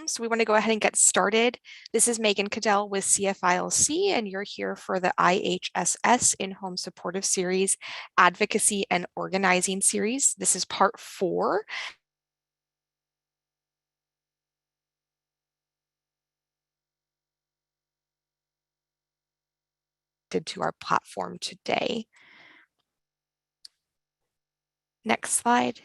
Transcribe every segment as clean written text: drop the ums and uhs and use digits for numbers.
Zoom, so we want to go ahead and get started. This is Megan Cadell with CFILC, and you're here for the IHSS In-Home Supportive Series, Advocacy and Organizing Series. This is part 4. To our platform today. Next slide.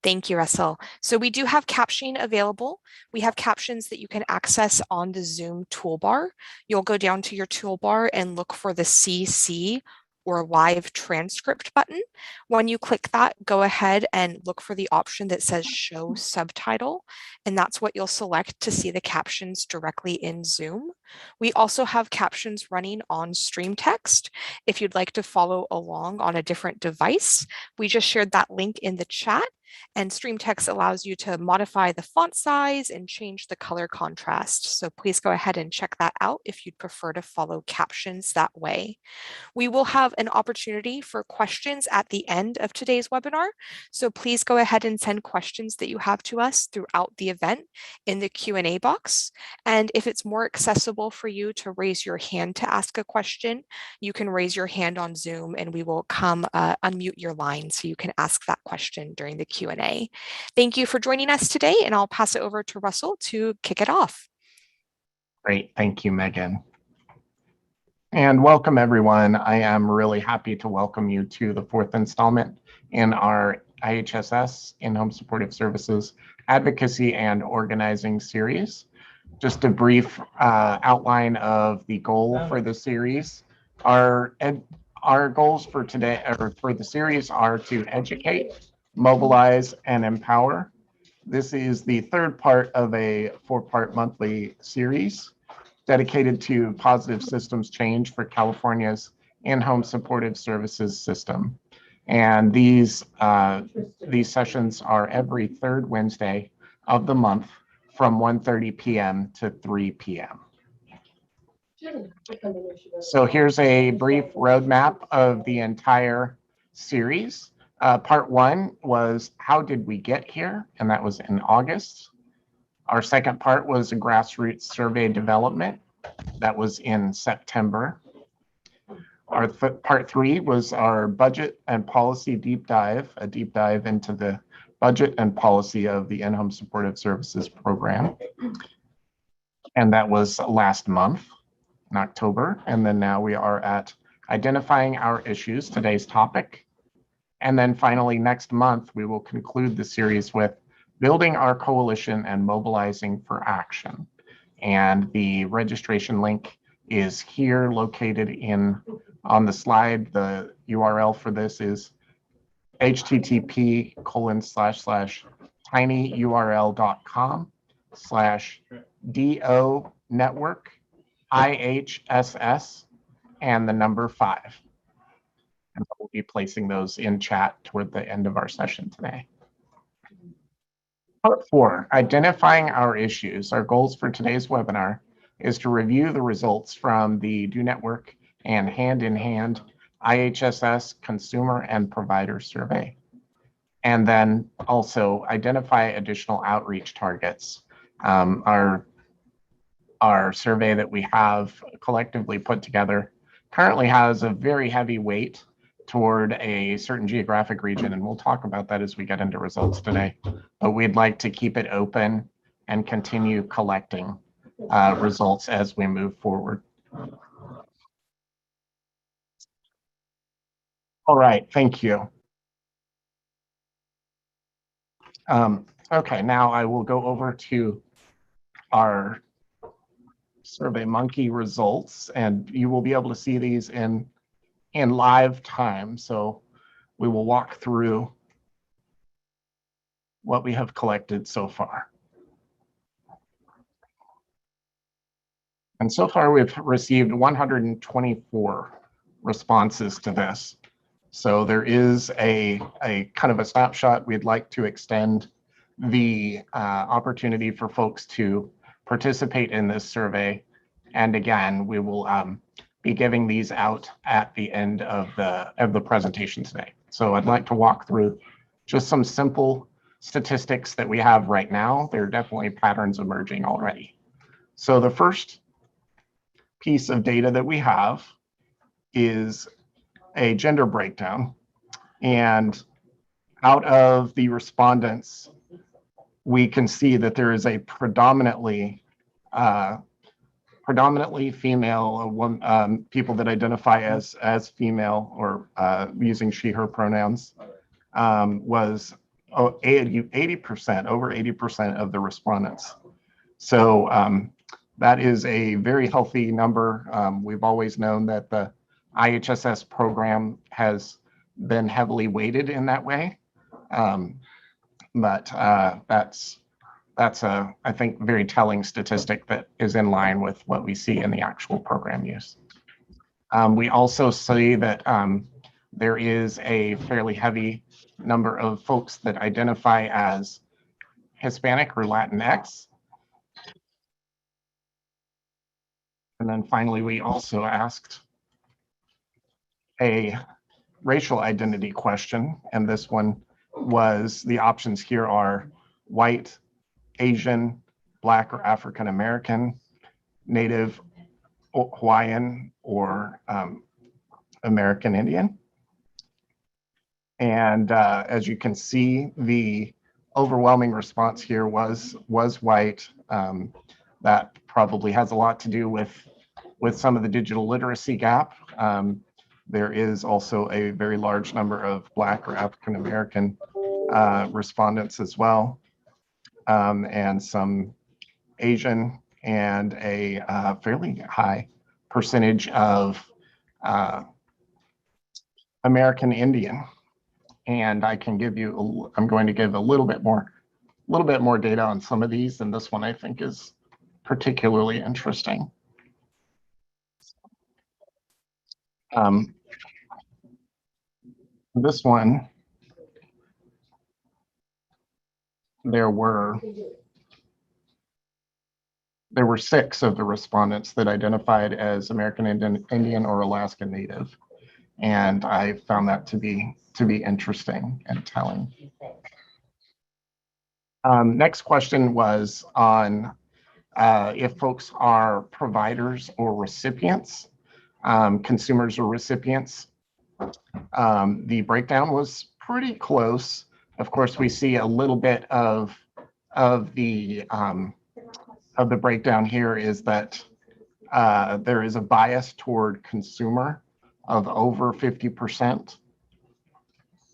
Thank you, Russell. So we do have captioning available. We have captions that you can access on the Zoom toolbar. You'll go down to your toolbar and look for the CC or live transcript button. When you click that, go ahead and look for the option that says show subtitle, and that's what you'll select to see the captions directly in Zoom. We also have captions running on stream text. If you'd like to follow along on a different device, we just shared that link in the chat. And stream text allows you to modify the font size and change the color contrast. So please go ahead and check that out if you'd prefer to follow captions that way. We will have an opportunity for questions at the end of today's webinar. So please go ahead and send questions that you have to us throughout the event in the Q&A box. And if it's more accessible for you to raise your hand to ask a question, you can raise your hand on Zoom and we will come unmute your line so you can ask that question during the Q&A. Thank you for joining us today, and I'll pass it over to Russell to kick it off. Great, thank you, Megan. And welcome, everyone. I am really happy to welcome you to the 4th installment in our IHSS In-Home Supportive Services Advocacy and Organizing series. Just a brief outline of the goal for the series. Our goals for today, or for the series, are to educate, mobilize, and empower. This is the 3rd part of a 4-part monthly series dedicated to positive systems change for California's in-home supportive services system. And these sessions are every 3rd Wednesday of the month from 1:30 p.m. to 3 p.m. So here's a brief roadmap of the entire series. Part 1 was how did we get here? And that was in August. Our second part was a grassroots survey development. That was in September. Our part 3 was our budget and policy deep dive, a deep dive into the budget and policy of the in-home supportive services program. And that was last month in October. And then now we are at identifying our issues, today's topic. And then finally, next month, we will conclude the series with building our coalition and mobilizing for action. And the registration link is here located on the slide. The URL for this is http://tinyurl.com/DO network IHSS and the number 5. And we'll be placing those in chat toward the end of our session today. Part 4, identifying our issues. Our goals for today's webinar is to review the results from the Do Network and Hand in Hand IHSS Consumer and Provider Survey. And then also identify additional outreach targets. Our survey that we have collectively put together currently has a very heavy weight toward a certain geographic region, and we'll talk about that as we get into results today. But we'd like to keep it open and continue collecting results as we move forward. All right, thank you. Okay, now I will go over to our SurveyMonkey results, and you will be able to see these in live time. So we will walk through what we have collected so far. And so far we've received 124 responses to this. So there is a kind of a snapshot. We'd like to extend the opportunity for folks to participate in this survey. And again, we will be giving these out at the end of the presentation today. So I'd like to walk through just some simple statistics that we have right now, there are definitely patterns emerging already. So the first piece of data that we have is a gender breakdown. And out of the respondents, we can see that there is a predominantly female, people that identify as female or using she, her pronouns, was 80%, over 80% of the respondents. So that is a very healthy number. We've always known that the IHSS program has been heavily weighted in that way. But that's a, I think, very telling statistic that is in line with what we see in the actual program use. We also see that there is a fairly heavy number of folks that identify as Hispanic or Latinx. And then finally, we also asked a racial identity question, and this one was, the options here are white, Asian, Black or African American, Native Hawaiian, or American Indian. And as you can see, the overwhelming response here was white. That probably has a lot to do with some of the digital literacy gap. There is also a very large number of Black or African American respondents as well, and some Asian, and a fairly high percentage of American Indian. And I can give you, I'm going to give a little bit more data on some of these, and this one I think is particularly interesting. This one, there were 6 of the respondents that identified as American Indian or Alaska Native, and I found that to be interesting and telling. Next question was on if folks are providers or recipients, consumers or recipients. The breakdown was pretty close. Of course, we see a little bit of the breakdown here is that there is a bias toward consumer of over 50%.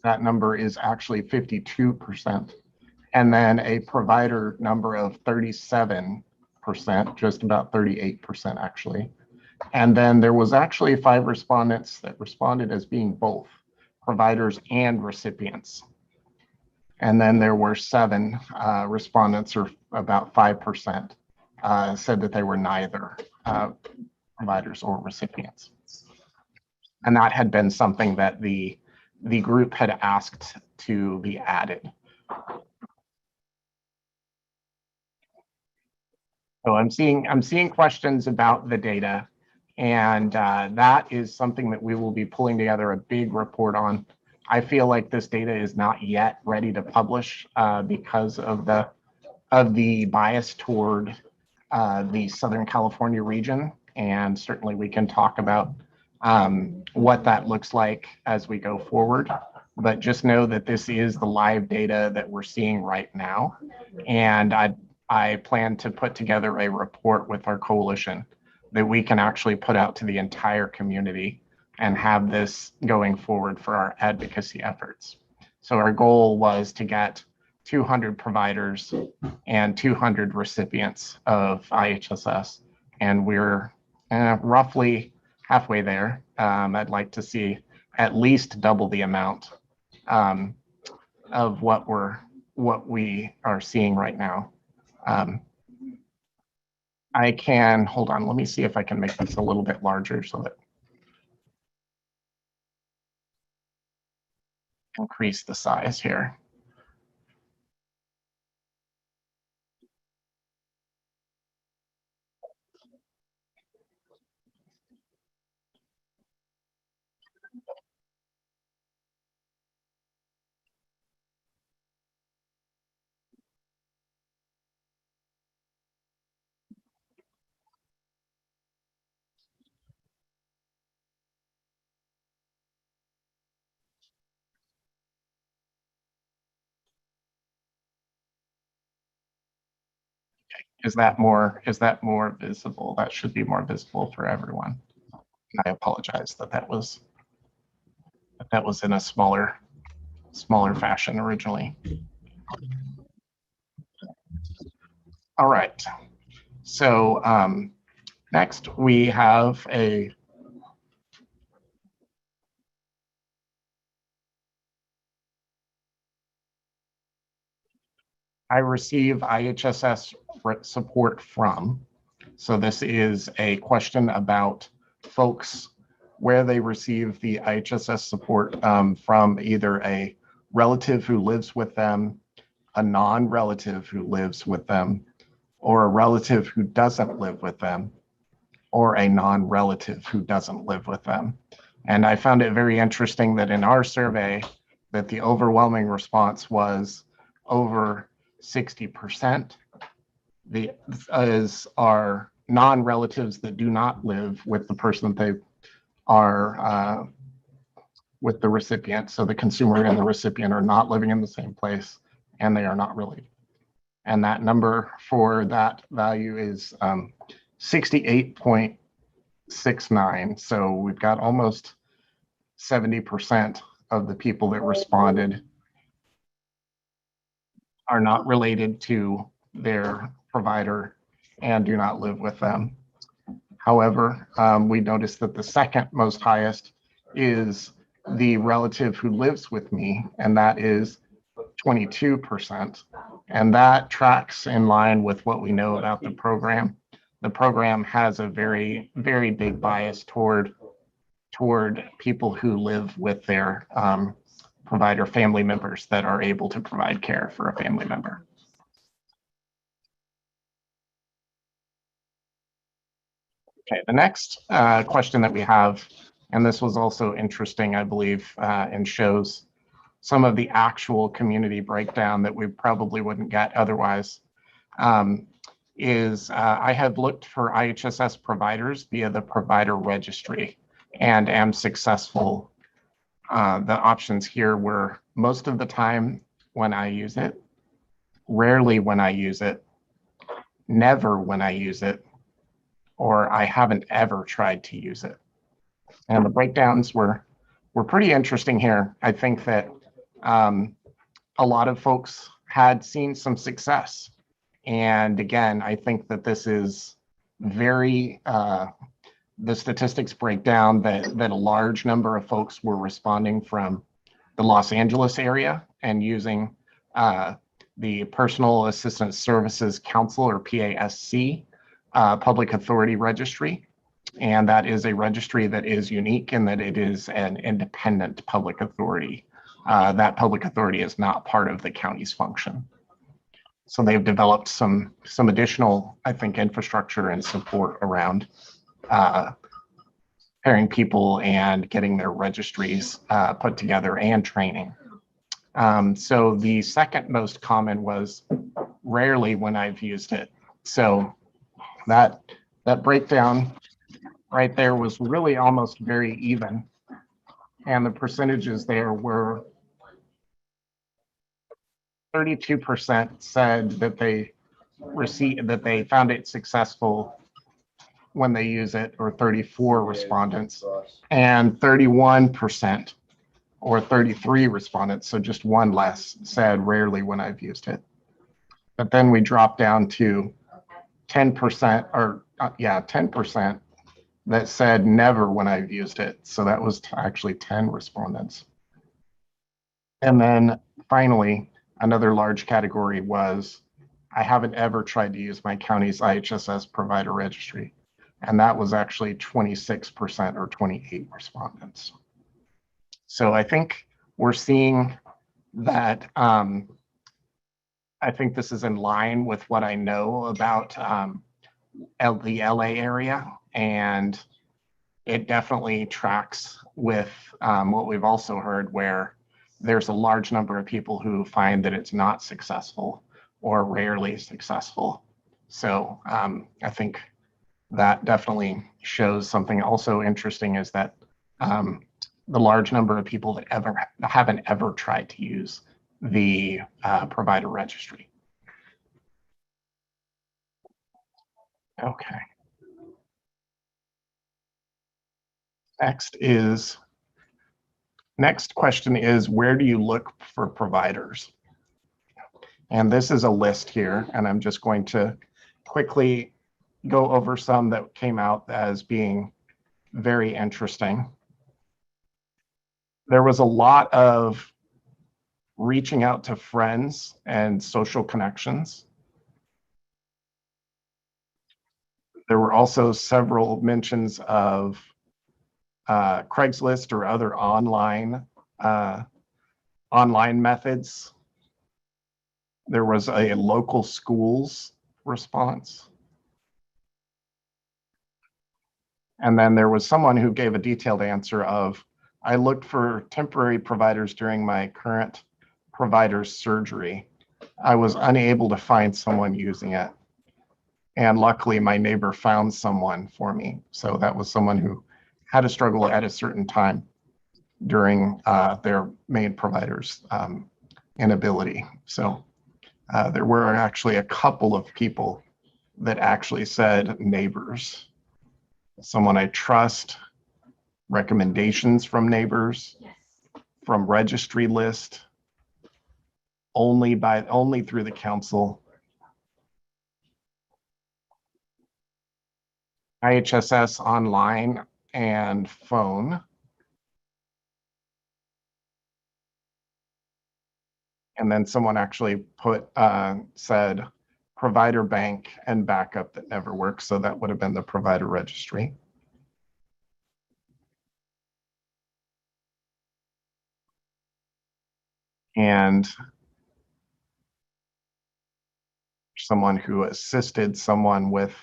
That number is actually 52%. And then a provider number of 37%, just about 38% actually. And then there was actually 5 respondents that responded as being both providers and recipients. And then there were 7 respondents, or about 5%, said that they were neither providers or recipients. And that had been something that the group had asked to be added. So I'm seeing questions about the data, and that is something that we will be pulling together a big report on. I feel like this data is not yet ready to publish because of the bias toward the Southern California region, and certainly we can talk about what that looks like as we go forward. But just know that this is the live data that we're seeing right now, and I plan to put together a report with our coalition that we can actually put out to the entire community and have this going forward for our advocacy efforts. So our goal was to get 200 providers and 200 recipients of IHSS, and we're roughly halfway there. I'd like to see at least double the amount of what we are seeing right now. I can, hold on, let me see if I can make this a little bit larger so that increase the size here. Is that more visible? That should be more visible for everyone. I apologize that was in a smaller fashion originally. All right. So next we have I receive IHSS support from. So this is a question about folks where they receive the IHSS support from either a relative who lives with them, a non-relative who lives with them, or a relative who doesn't live with them, or a non-relative who doesn't live with them. And I found it very interesting that in our survey, that the overwhelming response was over 60% are non-relatives that do not live with the person that they are with the recipient. So the consumer and the recipient are not living in the same place, and they are not related. And that number for that value is 68.69. So we've got almost 70% of the people that responded are not related to their provider and do not live with them. However, we noticed that the second most highest is the relative who lives with me, and that is 22%. And that tracks in line with what we know about the program. The program has a very, very big bias toward people who live with their provider family members that are able to provide care for a family member. Okay, the next question that we have, and this was also interesting, I believe, and shows some of the actual community breakdown that we probably wouldn't get otherwise, is I have looked for IHSS providers via the provider registry and am successful. The options here were most of the time when I use it, rarely when I use it, never when I use it, or I haven't ever tried to use it. And the breakdowns were pretty interesting here. I think that a lot of folks had seen some success. And again, I think that this is very, the statistics break down that a large number of folks were responding from the Los Angeles area and using the Personal Assistance Services Council, or PASC, public authority registry. And that is a registry that is unique in that it is an independent public authority. That public authority is not part of the county's function. So they've developed some additional, I think, infrastructure and support around pairing people and getting their registries put together and training. So the second most common was rarely when I've used it. So that breakdown right there was really almost very even. And the percentages there were 32% said that they found it successful when they use it, or 34 respondents, and 31% or 33 respondents, so just one less, said rarely when I've used it. But then we dropped down to 10%, or 10% that said never when I've used it. So that was actually 10 respondents. And then finally, another large category was, I haven't ever tried to use my county's IHSS provider registry. And that was actually 26% or 28 respondents. So I think we're seeing that, I think this is in line with what I know about the LA area, and it definitely tracks with what we've also heard, where there's a large number of people who find that it's not successful or rarely successful. So I think that definitely shows something also interesting, is that the large number of people that haven't ever tried to use the provider registry. Okay. Next question is, where do you look for providers? And this is a list here, and I'm just going to quickly go over some that came out as being very interesting. There was a lot of reaching out to friends and social connections. There were also several mentions of Craigslist or other online methods. There was a local schools response. And then there was someone who gave a detailed answer of, I looked for temporary providers during my current provider's surgery. I was unable to find someone using it. And luckily my neighbor found someone for me. So that was someone who had a struggle at a certain time during their main provider's inability. So there were actually a couple of people that actually said neighbors. Someone I trust, recommendations from neighbors, yes, from registry list, only through the council, IHSS online and phone. And then someone actually said provider bank and backup that never works. So that would have been the provider registry. And someone who assisted someone with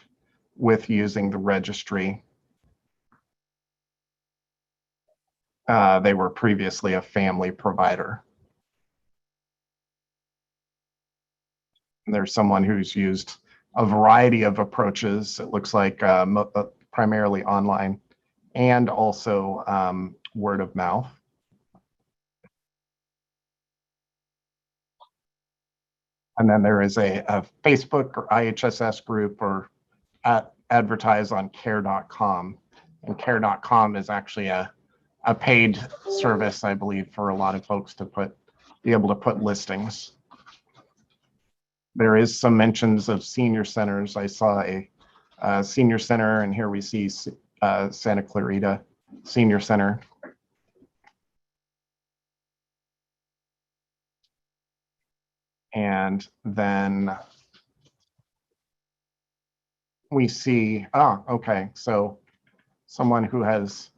using the registry. They were previously a family provider. And there's someone who's used a variety of approaches. It looks like primarily online and also word of mouth. And then there is a Facebook or IHSS group or advertise on care.com. And care.com is actually a paid service, I believe, for a lot of folks to be able to put listings. There is some mentions of senior centers. I saw a senior center, and here we see Santa Clarita Senior Center. And then we see, okay, so someone who has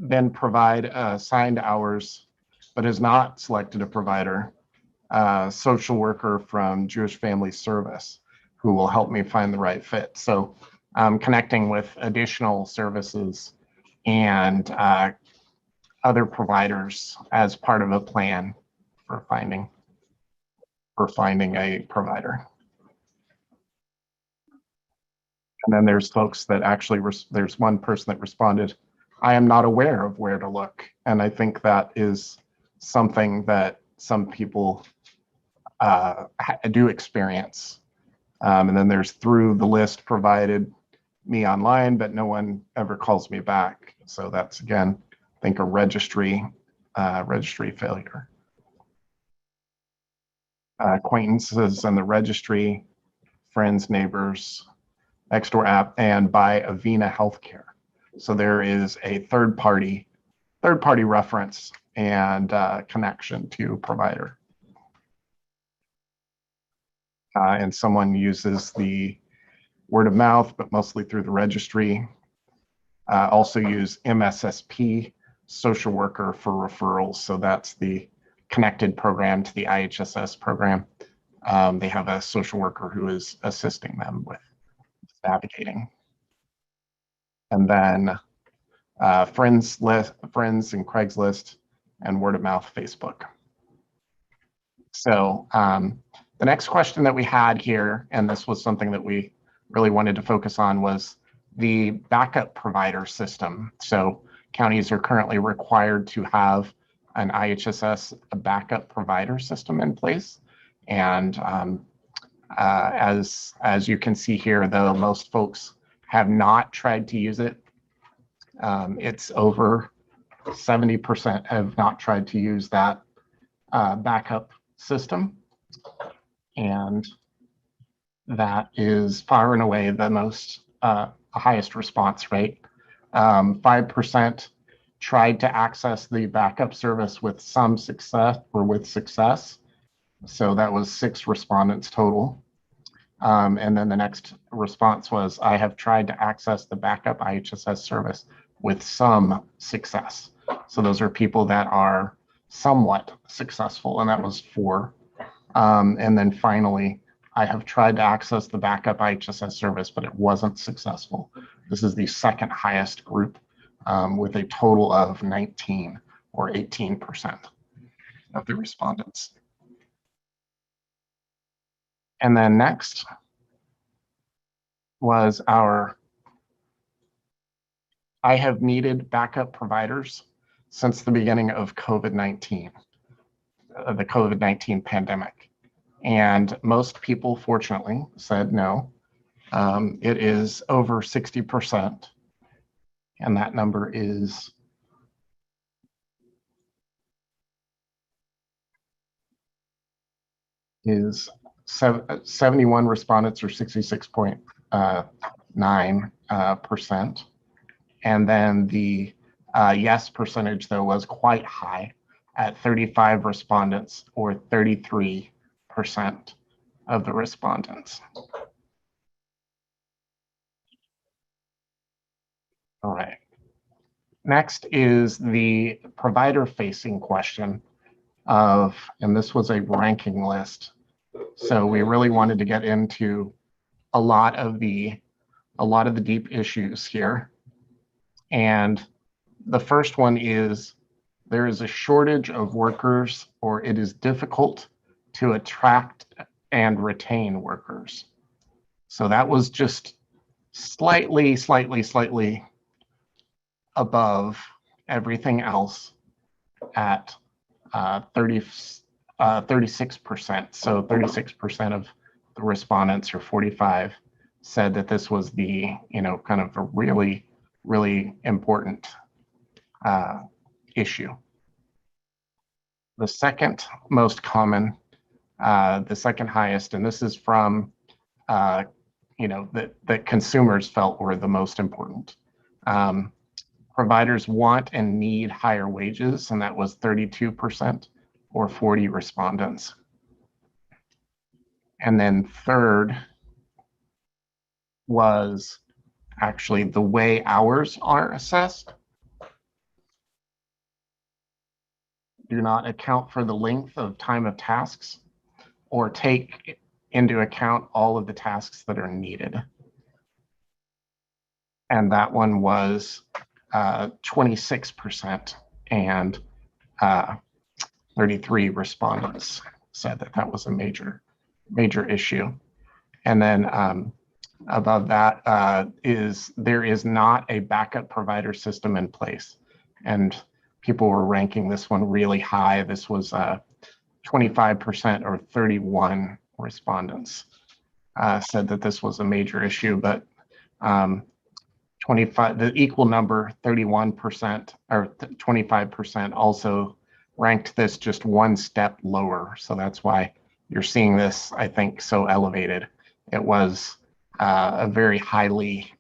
been assigned hours, but has not selected a provider, social worker from Jewish Family Service, who will help me find the right fit. So connecting with additional services and other providers as part of a plan for finding a provider. And then there's folks that actually, there's one person that responded, I am not aware of where to look. And I think that is something that some people do experience. And then there's through the list provided me online, but no one ever calls me back. So that's, again, I think a registry failure. Acquaintances in the registry, friends, neighbors, Nextdoor app, and by Avena Healthcare. So there is a third party reference and connection to provider. And someone uses the word of mouth, but mostly through the registry. Also use MSSP social worker for referrals. So that's the connected program to the IHSS program. They have a social worker who is assisting them with navigating. And then friends and Craigslist and word of mouth Facebook. So the next question that we had here, and this was something that we really wanted to focus on, was the backup provider system. So counties are currently required to have an IHSS backup provider system in place. And As you can see here, though, most folks have not tried to use it. It's over 70% have not tried to use that backup system. And that is far and away the most highest response rate. 5% tried to access the backup service with some success or with success. So that was 6 respondents total. And then the next response was, I have tried to access the backup IHSS service with some success. So those are people that are somewhat successful, and that was 4. And then finally, I have tried to access the backup IHSS service, but it wasn't successful. This is the second highest group with a total of 19 or 18% of the respondents. And then next was our, I have needed backup providers since the beginning of COVID-19, the COVID-19 pandemic. And most people, fortunately, said no. It is over 60%. And that number is is 71 respondents, or 66.9%. And then the yes percentage, though, was quite high at 35 respondents, or 33% of the respondents. All right. Next is the provider-facing question of, and this was a ranking list. So we really wanted to get into a lot of the deep issues here. And the first one is, there is a shortage of workers, or it is difficult to attract and retain workers. So that was just slightly above everything else at 36%. So 36% of the respondents, or 45, said that this was the, kind of a really important issue. The second most common, the second highest, and this is from, that consumers felt were the most important. Providers want and need higher wages, and that was 32%, or 40 respondents. And then third was actually the way hours are assessed do not account for the length of time of tasks or take into account all of the tasks that are needed. And that one was 26%, and 33 respondents said that that was a major issue. And then above that there is not a backup provider system in place. And people were ranking this one really high. This was 25%, or 31 respondents said that this was a major issue, but 25, the equal number, 31% or 25% also ranked this just one step lower. So that's why you're seeing this, I think, so elevated. It was a very highly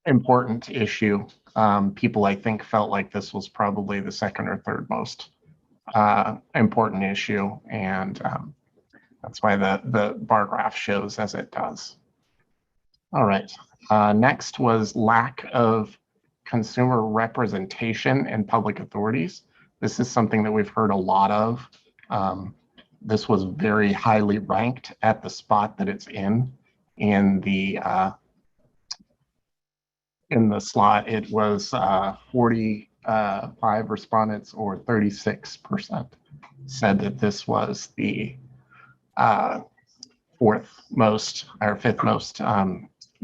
important issue. People, I think, felt like this was probably the second or third most important issue. And that's why the bar graph shows as it does. All right, next was lack of consumer representation in public authorities. This is something that we've heard a lot of. This was very highly ranked at the spot that it's in the slot. It was 45 respondents, or 36%, said that this was the fourth most or fifth most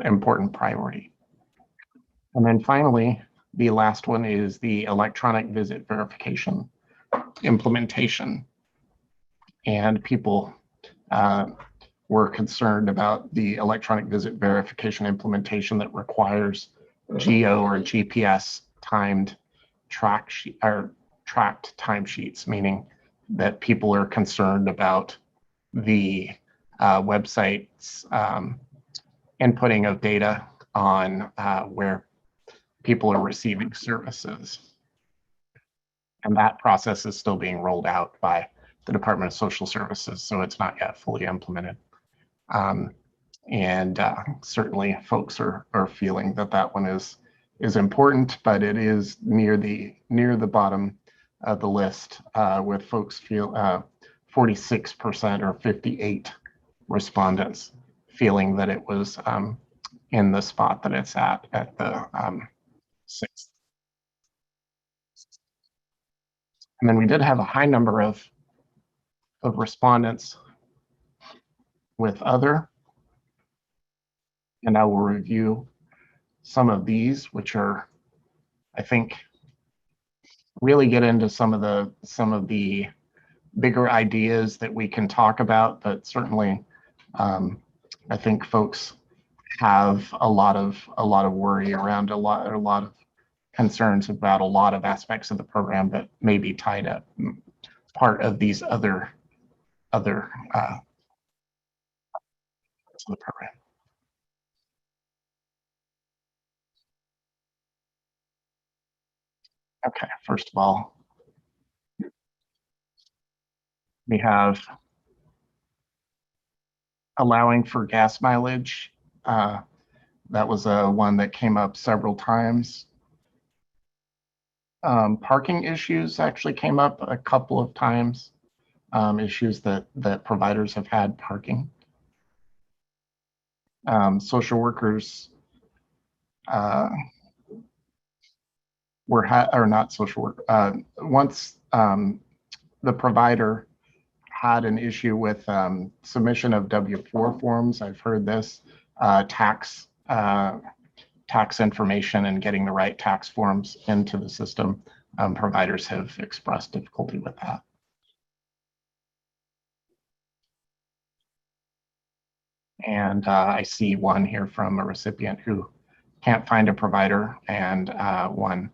important priority. And then finally, the last one is the electronic visit verification implementation. and people were concerned about the electronic visit verification implementation that requires geo or GPS timed tracked timesheets, meaning that people are concerned about the website's inputting of data on where people are receiving services. And that process is still being rolled out by the Department of Social Services, so it's not yet fully implemented. Certainly folks are feeling that one is important, but it is near the bottom of the list, with folks feel 46% or 58 respondents feeling that it was in the spot that it's at the 6th. And then we did have a high number of respondents with other, and I will review some of these, which are, I think, really get into some of the bigger ideas that we can talk about, but certainly I think folks have a lot of worry around a lot of concerns about a lot of aspects of the program that may be tied up part of these other parts of the program. Okay, first of all, we have allowing for gas mileage. That was one that came up several times. Parking issues actually came up a couple of times, issues that providers have had parking. Social workers or not social work. Once the provider had an issue with submission of W-4 forms, I've heard this, tax information and getting the right tax forms into the system. Providers have expressed difficulty with that. And I see one here from a recipient who can't find a provider, and one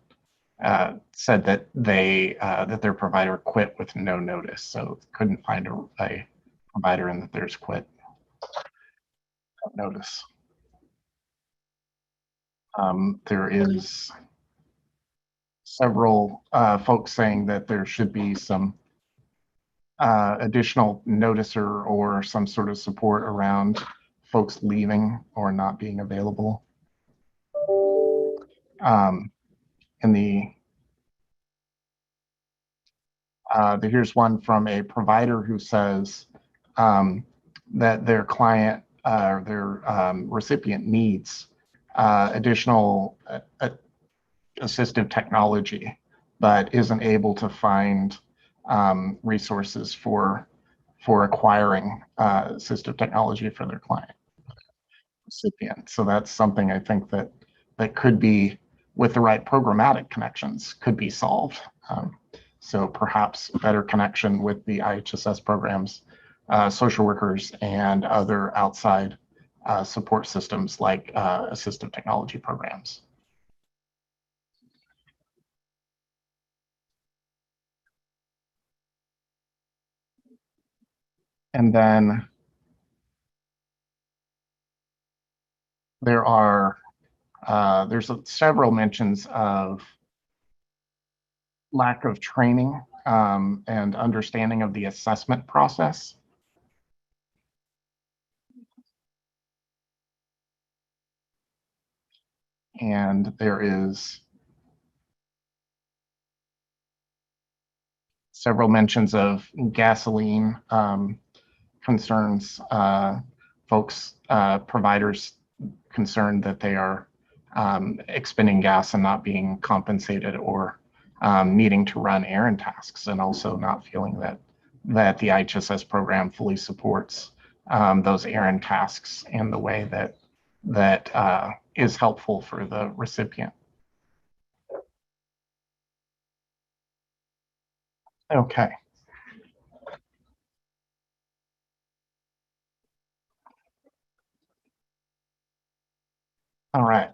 said that that their provider quit with no notice, so couldn't find a provider and that theirs quit without notice. There is several folks saying that there should be some additional noticer or some sort of support around folks leaving or not being available. Here's one from a provider who says that their client or their recipient needs additional assistive technology, but isn't able to find resources for acquiring assistive technology for their client recipient. So that's something I think that could be, with the right programmatic connections, could be solved. So perhaps better connection with the IHSS programs, social workers, and other outside support systems like assistive technology programs. And then there's several mentions of lack of training and understanding of the assessment process. And there is several mentions of gasoline concerns, folks, providers concerned that they are expending gas and not being compensated, or needing to run errand tasks, and also not feeling that the IHSS program fully supports those errand tasks in the way that is helpful for the recipient. Okay. All right.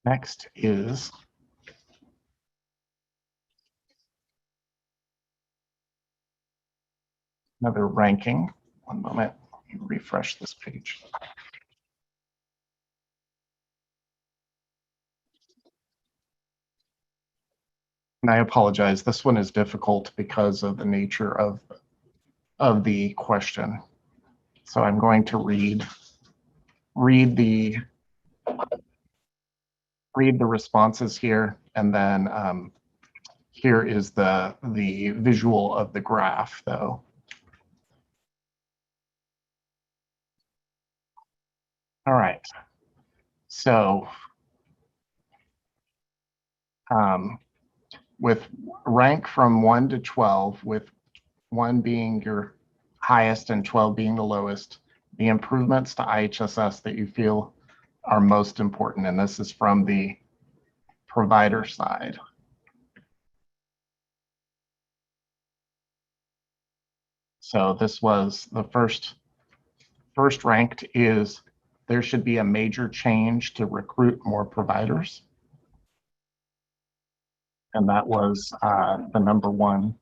Next is another ranking. One moment, let me refresh this page. And I apologize, this one is difficult because of the nature of the question. So I'm going to read the responses here, and then here is the visual of the graph, though. All right. So with rank from 1 to 12, with 1 being your highest and 12 being the lowest, the improvements to IHSS that you feel are most important, and this is from the provider side. So this was the first ranked is there should be a major change to recruit more providers. And that was the number 1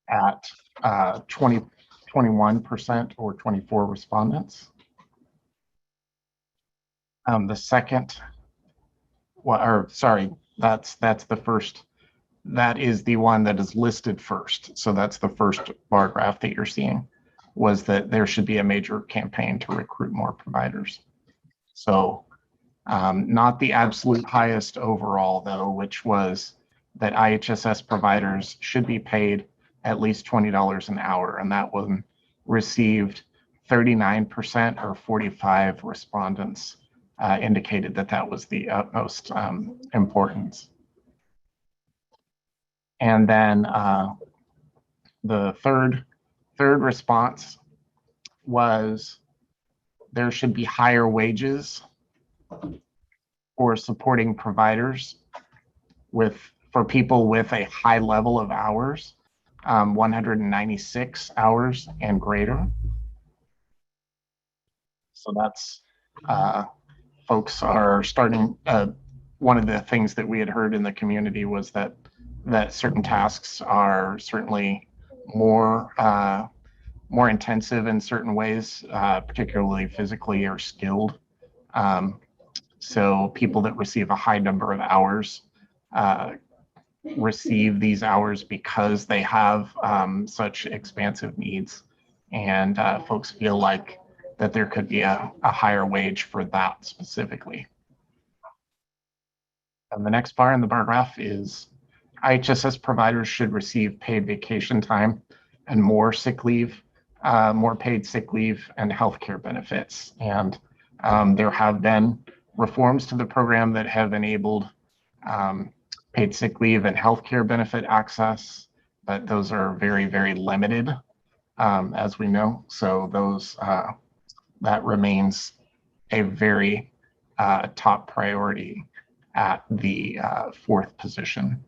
at 21% or 24 respondents. The second, that's the first. That is the one that is listed first. So that's the first bar graph that you're seeing, was that there should be a major campaign to recruit more providers. So not the absolute highest overall, though, which was that IHSS providers should be paid at least $20 an hour. And that one received 39% or 45 respondents indicated that that was the utmost importance. And then the third response was there should be higher wages for supporting providers for people with a high level of hours, 196 hours and greater. So that's folks are starting. One of the things that we had heard in the community was that certain tasks are certainly more intensive in certain ways, particularly physically or skilled. So people that receive a high number of hours receive these hours because they have such expansive needs, and folks feel like that there could be a higher wage for that specifically. And the next bar in the bar graph is IHSS providers should receive paid vacation time and more sick leave, more paid sick leave and healthcare benefits. And there have been reforms to the program that have enabled paid sick leave and healthcare benefit access, but those are very, very limited, as we know. So those that remains a very top priority at the 4th position.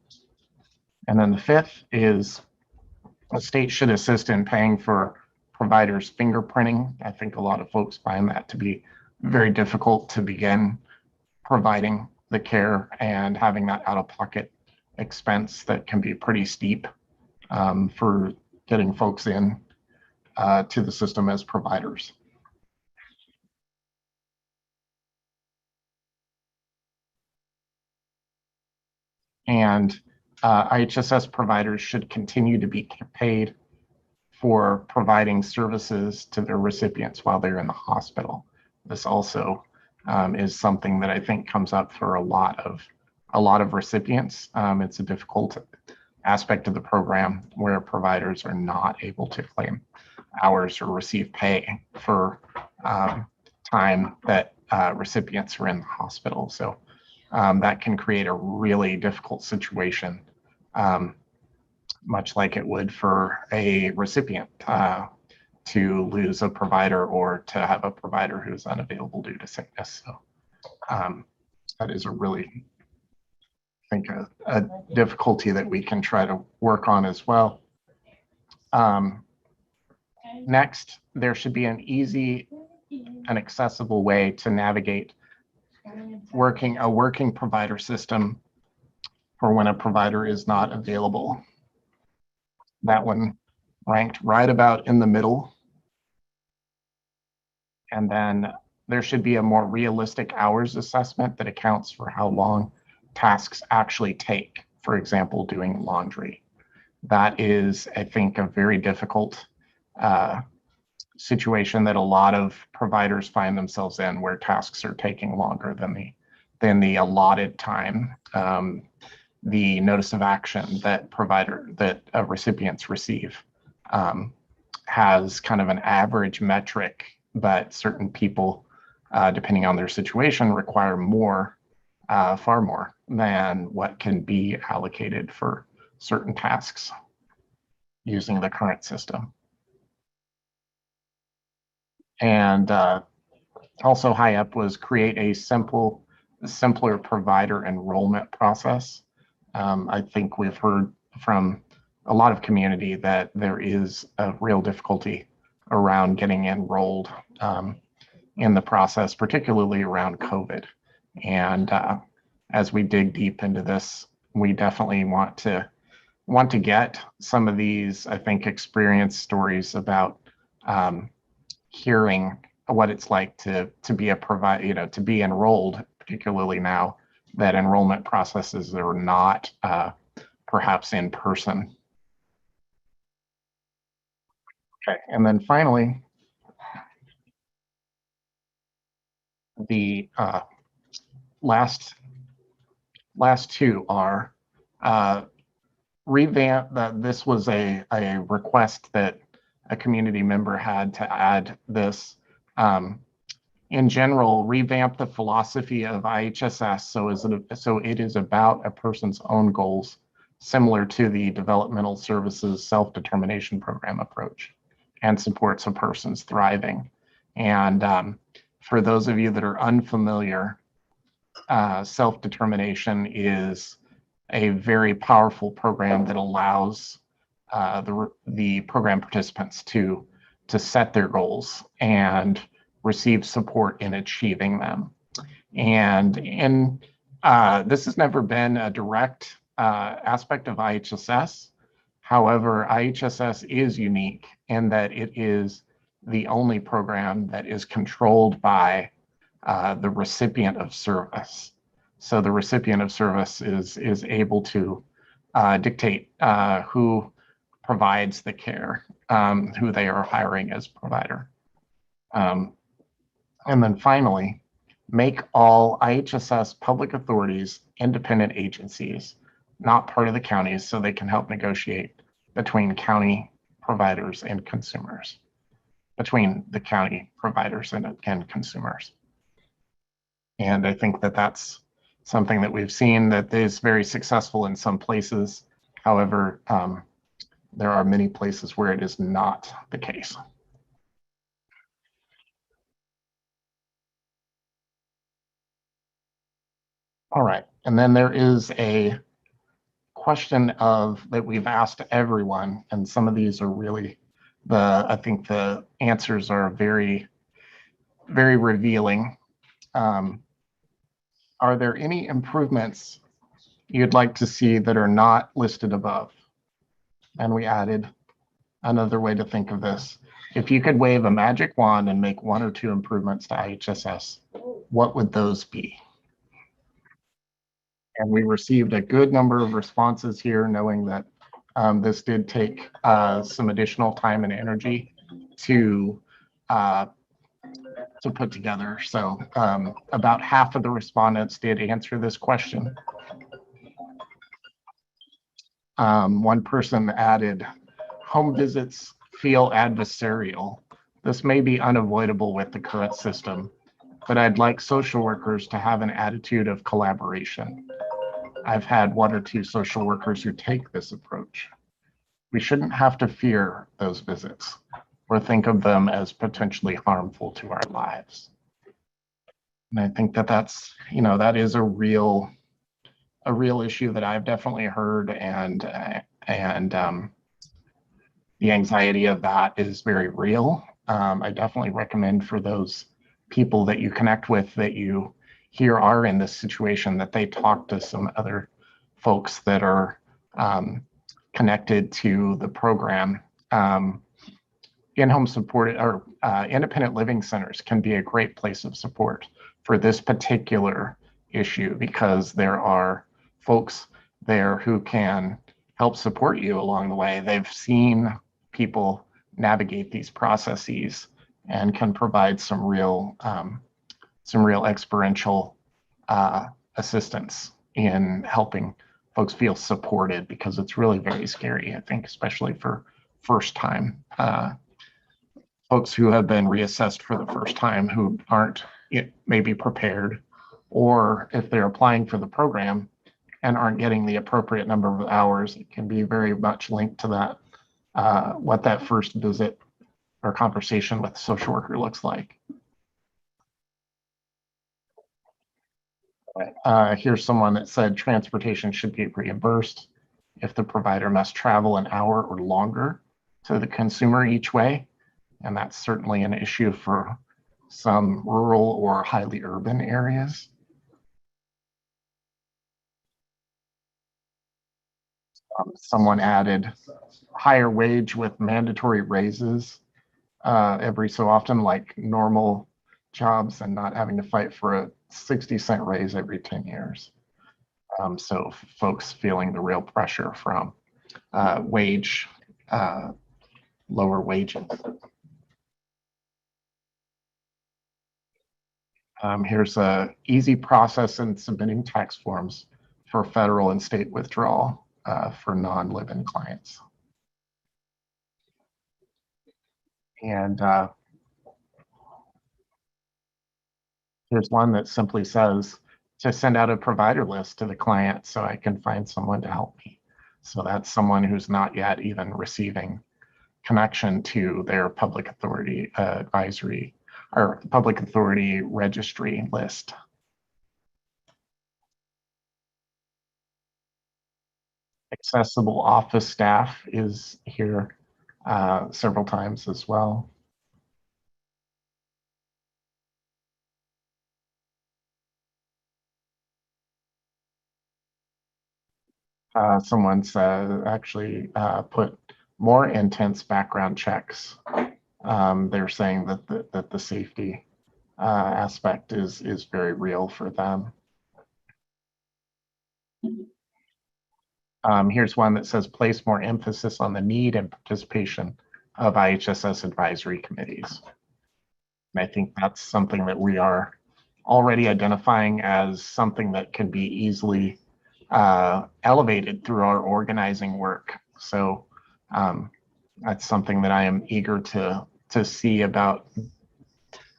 And then the 5th is the state should assist in paying for providers' fingerprinting. I think a lot of folks find that to be very difficult to begin providing the care and having that out-of-pocket expense that can be pretty steep for getting folks in to the system as providers. And IHSS providers should continue to be paid for providing services to their recipients while they're in the hospital. This also is something that I think comes up for a lot of recipients. It's a difficult aspect of the program where providers are not able to claim hours or receive pay for time that recipients are in the hospital. So that can create a really difficult situation, much like it would for a recipient to lose a provider or to have a provider who's unavailable due to sickness. So that is a really, I think, a difficulty that we can try to work on as well. Next, there should be an easy an accessible way to navigate a working provider system for when a provider is not available. That one ranked right about in the middle. And then there should be a more realistic hours assessment that accounts for how long tasks actually take. For example, doing laundry. That is, I think, a very difficult situation that a lot of providers find themselves in, where tasks are taking longer than the allotted time. The notice of action that recipients receive has kind of an average metric, but certain people, depending on their situation, require more, far more than what can be allocated for certain tasks using the current system. And also high up was create a simpler provider enrollment process. I think we've heard from a lot of community that there is a real difficulty around getting enrolled in the process, particularly around COVID. And as we dig deep into this, we definitely want to get some of these, I think, experience stories about hearing what it's like to be a provider, to be enrolled, particularly now that enrollment processes are not perhaps in person. Okay, and then finally, the last two are Revamp. That this was a request that a community member had to add this. In general, revamp the philosophy of IHSS so it is about a person's own goals, similar to the Developmental Services Self-Determination Program approach, and supports a person's thriving. And for those of you that are unfamiliar, self-determination is a very powerful program that allows the program participants to set their goals and receive support in achieving them. And this has never been a direct aspect of IHSS. However, IHSS is unique in that it is the only program that is controlled by the recipient of service. So the recipient of service is able to dictate who provides the care, who they are hiring as provider. And then finally, make all IHSS public authorities independent agencies, not part of the counties, so they can help negotiate between county providers and consumers, between the county providers and consumers. And I think that that's something that we've seen that is very successful in some places. However, there are many places where it is not the case. All right, and then there is a question that we've asked everyone, and some of these are really I think the answers are very, very revealing. Are there any improvements you'd like to see that are not listed above? And we added another way to think of this. If you could wave a magic wand and make 1 or 2 improvements to IHSS, what would those be? And we received a good number of responses here, knowing that this did take some additional time and energy to put together. So about half of the respondents did answer this question. One person added, home visits feel adversarial. This may be unavoidable with the current system, but I'd like social workers to have an attitude of collaboration. I've had 1 or 2 social workers who take this approach. We shouldn't have to fear those visits or think of them as potentially harmful to our lives. And I think that that's, that is a real issue that I've definitely heard, and the anxiety of that is very real. I definitely recommend for those people that you connect with that you hear are in this situation that they talk to some other folks that are connected to the program. In-home support or independent living centers can be a great place of support for this particular issue because there are folks there who can help support you along the way. They've seen people navigate these processes and can provide some real experiential assistance in helping folks feel supported because it's really very scary, I think, especially for first time folks who have been reassessed for the first time who aren't maybe prepared, or if they're applying for the program and aren't getting the appropriate number of hours, it can be very much linked to that, what that first visit or conversation with the social worker looks like. Here's someone that said transportation should be reimbursed if the provider must travel an hour or longer to the consumer each way. And that's certainly an issue for some rural or highly urban areas. Someone added higher wage with mandatory raises every so often, like normal jobs, and not having to fight for a 60-cent raise every 10 years. So folks feeling the real pressure from lower wages. Here's a easy process in submitting tax forms for federal and state withdrawal for non-live-in clients. And here's one that simply says to send out a provider list to the client so I can find someone to help me. So that's someone who's not yet even receiving connection to their public authority advisory or public authority registry list. Accessible office staff is here several times as well. Someone said actually put more intense background checks. They're saying that the safety aspect is very real for them. Here's one that says place more emphasis on the need and participation of IHSS advisory committees. And I think that's something that we are already identifying as something that can be easily elevated through our organizing work. So that's something that I am eager to see about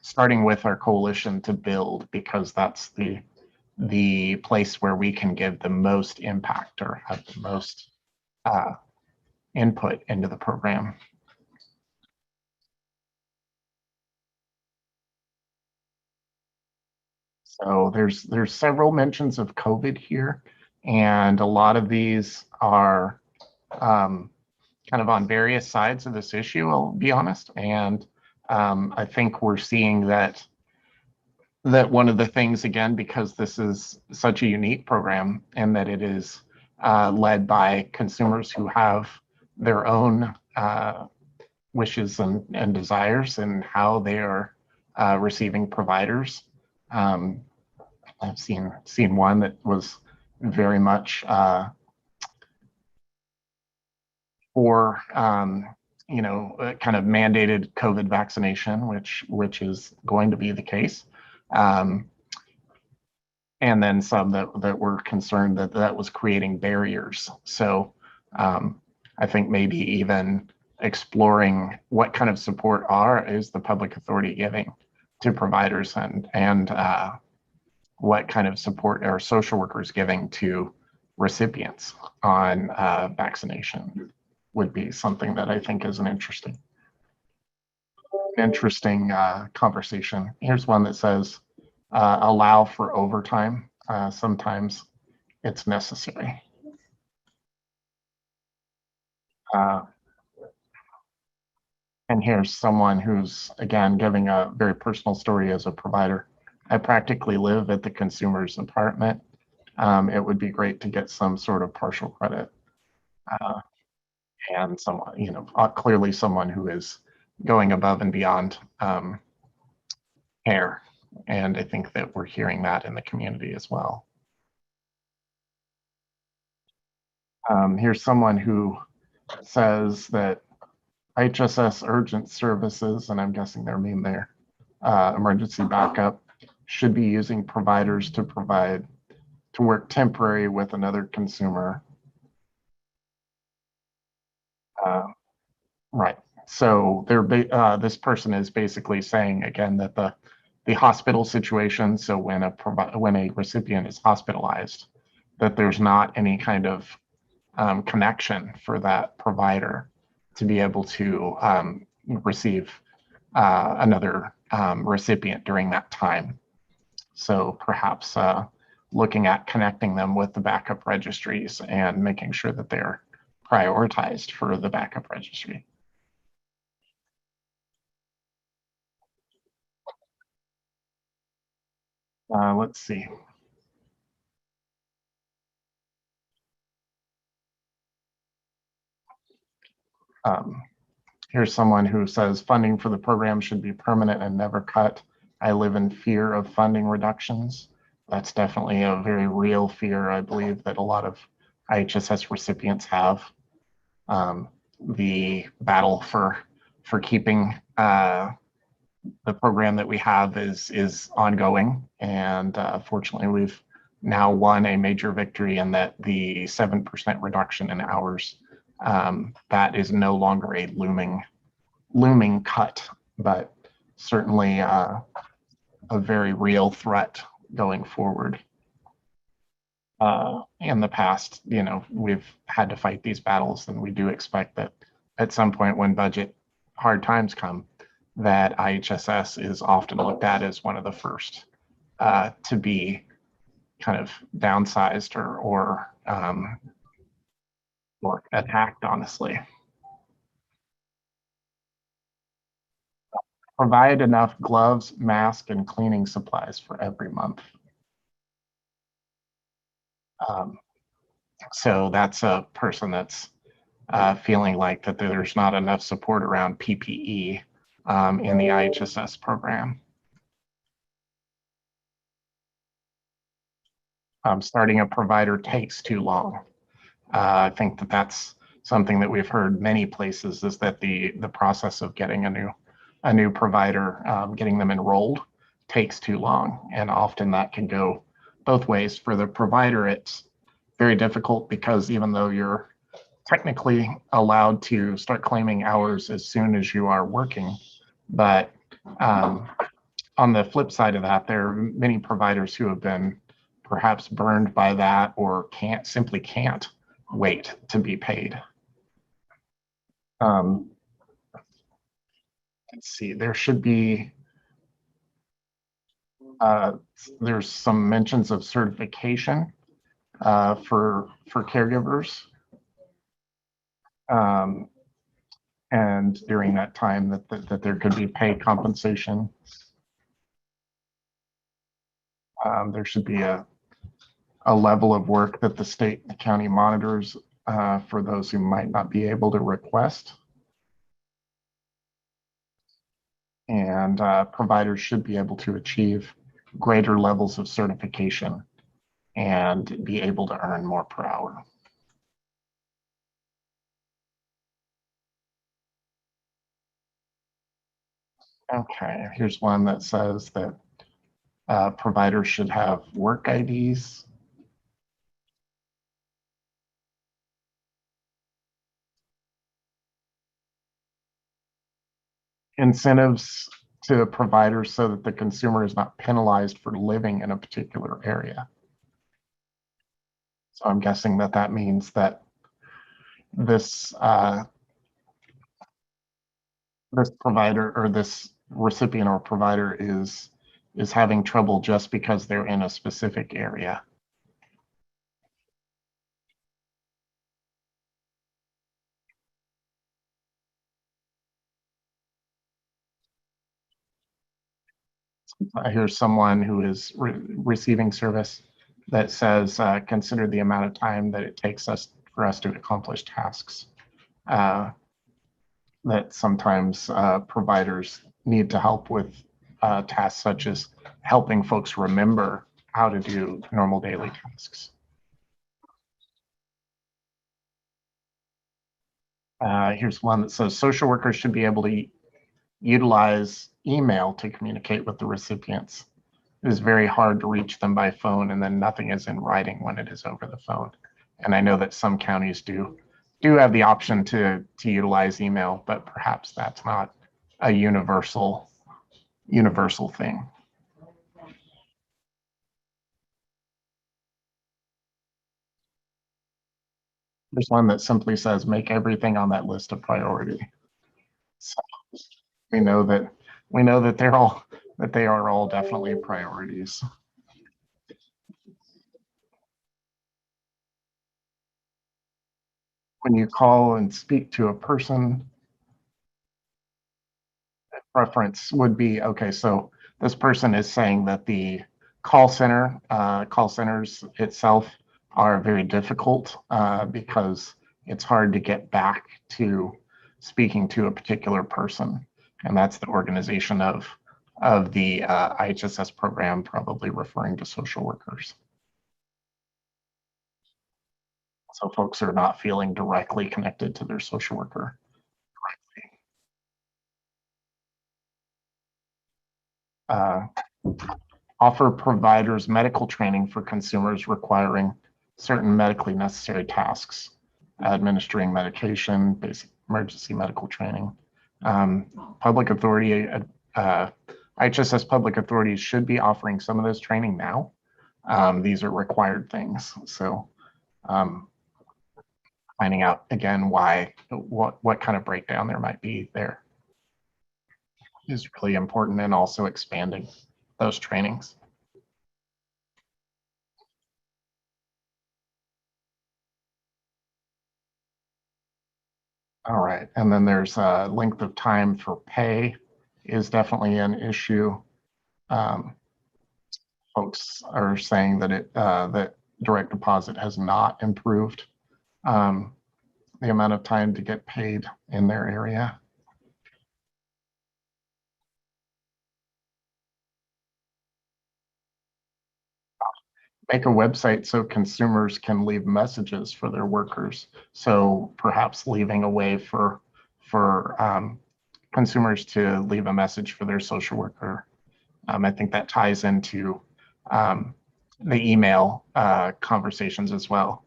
starting with our coalition to build, because that's the place where we can give the most impact or have the most input into the program. So there's several mentions of COVID here, and a lot of these are kind of on various sides of this issue, I'll be honest. And I think we're seeing that one of the things, again, because this is such a unique program and that it is led by consumers who have their own wishes and desires and how they are receiving providers. I've seen one that was very much for kind of mandated COVID vaccination, which is going to be the case. And then some that were concerned that was creating barriers. So I think maybe even exploring what kind of support is the public authority giving to providers and what kind of support are social workers giving to recipients on vaccination would be something that I think is an interesting conversation. Here's one that says, allow for overtime. Sometimes it's necessary. And here's someone who's, again, giving a very personal story as a provider. I practically live at the consumer's apartment. It would be great to get some sort of partial credit. Uh, and someone, clearly someone who is going above and beyond care. And I think that we're hearing that in the community as well. Here's someone who says that HSS urgent services, and I'm guessing they mean their emergency backup, should be using providers to work temporary with another consumer. Right. So this person is basically saying again that the hospital situation. So when a recipient is hospitalized, that there's not any kind of connection for that provider to be able to receive another recipient during that time. So perhaps looking at connecting them with the backup registries and making sure that they're prioritized for the backup registry. Let's see. Here's someone who says funding for the program should be permanent and never cut. I live in fear of funding reductions. That's definitely a very real fear, I believe, that a lot of IHSS recipients have. The battle for keeping the program that we have is ongoing, and fortunately, we've now won a major victory in that the 7% reduction in hours, that is no longer a looming cut, but certainly a very real threat going forward. In the past, we've had to fight these battles, and we do expect that at some point when budget hard times come, that IHSS is often looked at as one of the first to be kind of downsized or attacked, honestly. Provide enough gloves, masks, and cleaning supplies for every month. So that's a person that's feeling like that there's not enough support around PPE in the IHSS program. Starting a provider takes too long. I think that that's something that we've heard many places, is that the process of getting a new provider, getting them enrolled, takes too long, and often that can go both ways. For the provider, it's very difficult because even though you're technically allowed to start claiming hours as soon as you are working, but on the flip side of that, there are many providers who have been perhaps burned by that or simply can't wait to be paid. Let's see, there should be, there's some mentions of certification for caregivers. And during that time that there could be pay compensation. There should be a level of work that the state and the county monitors for those who might not be able to request. And providers should be able to achieve greater levels of certification and be able to earn more per hour. Okay, here's one that says that providers should have work IDs. Incentives to providers so that the consumer is not penalized for living in a particular area. So I'm guessing that means that this this provider or this recipient or provider is having trouble just because they're in a specific area. Here's someone who is receiving service that says, consider the amount of time that it takes us for us to accomplish tasks. That sometimes providers need to help with tasks such as helping folks remember how to do normal daily tasks. Here's one that says social workers should be able to utilize email to communicate with the recipients. It is very hard to reach them by phone, and then nothing is in writing when it is over the phone. And I know that some counties do have the option to utilize email, but perhaps that's not a universal thing. There's one that simply says, make everything on that list a priority. So we know that they are all definitely priorities. When you call and speak to a person, preference would be, okay, so this person is saying that the call centers itself are very difficult because it's hard to get back to speaking to a particular person. And that's the organization of the IHSS program, probably referring to social workers. So folks are not feeling directly connected to their social worker. Offer providers medical training for consumers requiring certain medically necessary tasks, administering medication, basic emergency medical training. Public authority, IHSS public authorities should be offering some of this training now. These are required things. So finding out again what kind of breakdown there might be there is really important, and also expanding those trainings. All right, and then there's length of time for pay is definitely an issue. Folks are saying that that direct deposit has not improved the amount of time to get paid in their area. Make a website so consumers can leave messages for their workers. So perhaps leaving a way for consumers to leave a message for their social worker. I think that ties into the email conversations as well.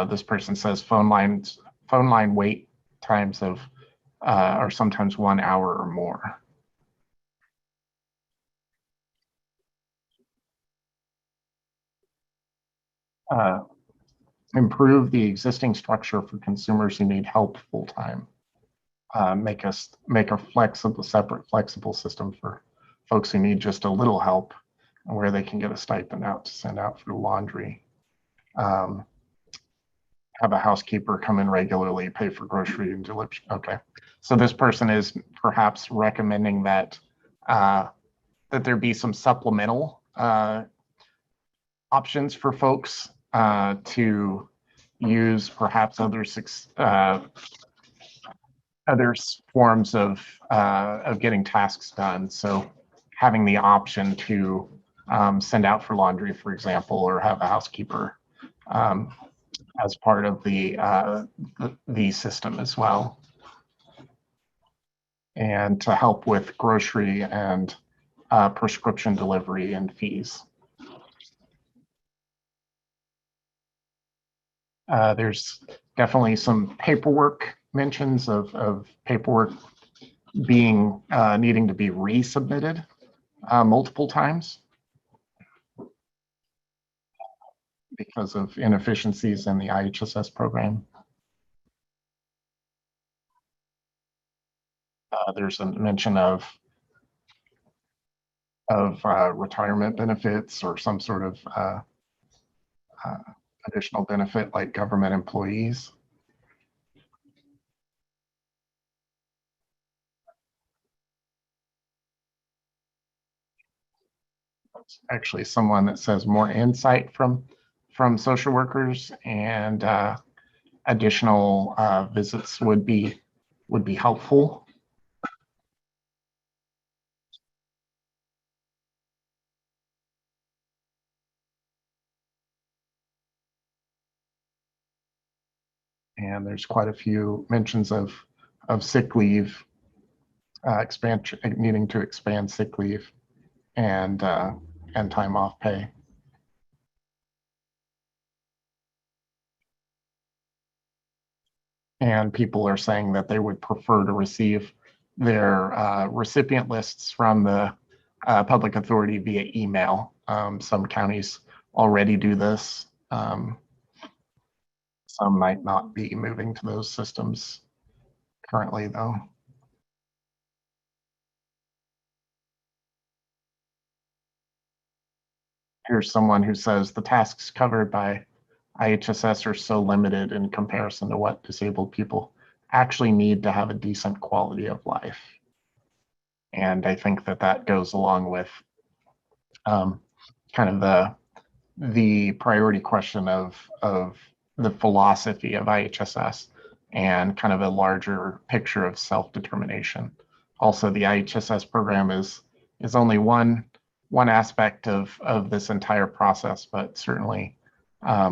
This person says phone line wait times of are sometimes 1 hour or more. Improve the existing structure for consumers who need help full time. Make a separate flexible system for folks who need just a little help, where they can get a stipend out to send out for laundry. Have a housekeeper come in regularly, pay for grocery and delivery. Okay, so this person is perhaps recommending that that there be some supplemental options for folks to use, perhaps other forms of getting tasks done. So having the option to send out for laundry, for example, or have a housekeeper as part of the system as well. And to help with grocery and prescription delivery and fees. There's definitely some paperwork mentions of paperwork being needing to be resubmitted multiple times because of inefficiencies in the IHSS program. There's a mention of retirement benefits or some sort of additional benefit like government employees. Actually, someone that says more insight from social workers and additional visits would be helpful. And there's quite a few mentions of sick leave, expansion, needing to expand sick leave and time off pay. And people are saying that they would prefer to receive their recipient lists from the public authority via email. Some counties already do this. Some might not be moving to those systems currently, though. Here's someone who says the tasks covered by IHSS are so limited in comparison to what disabled people actually need to have a decent quality of life. And I think that that goes along with kind of the priority question of the philosophy of IHSS and kind of a larger picture of self-determination. Also, the IHSS program is only one aspect of this entire process, but certainly I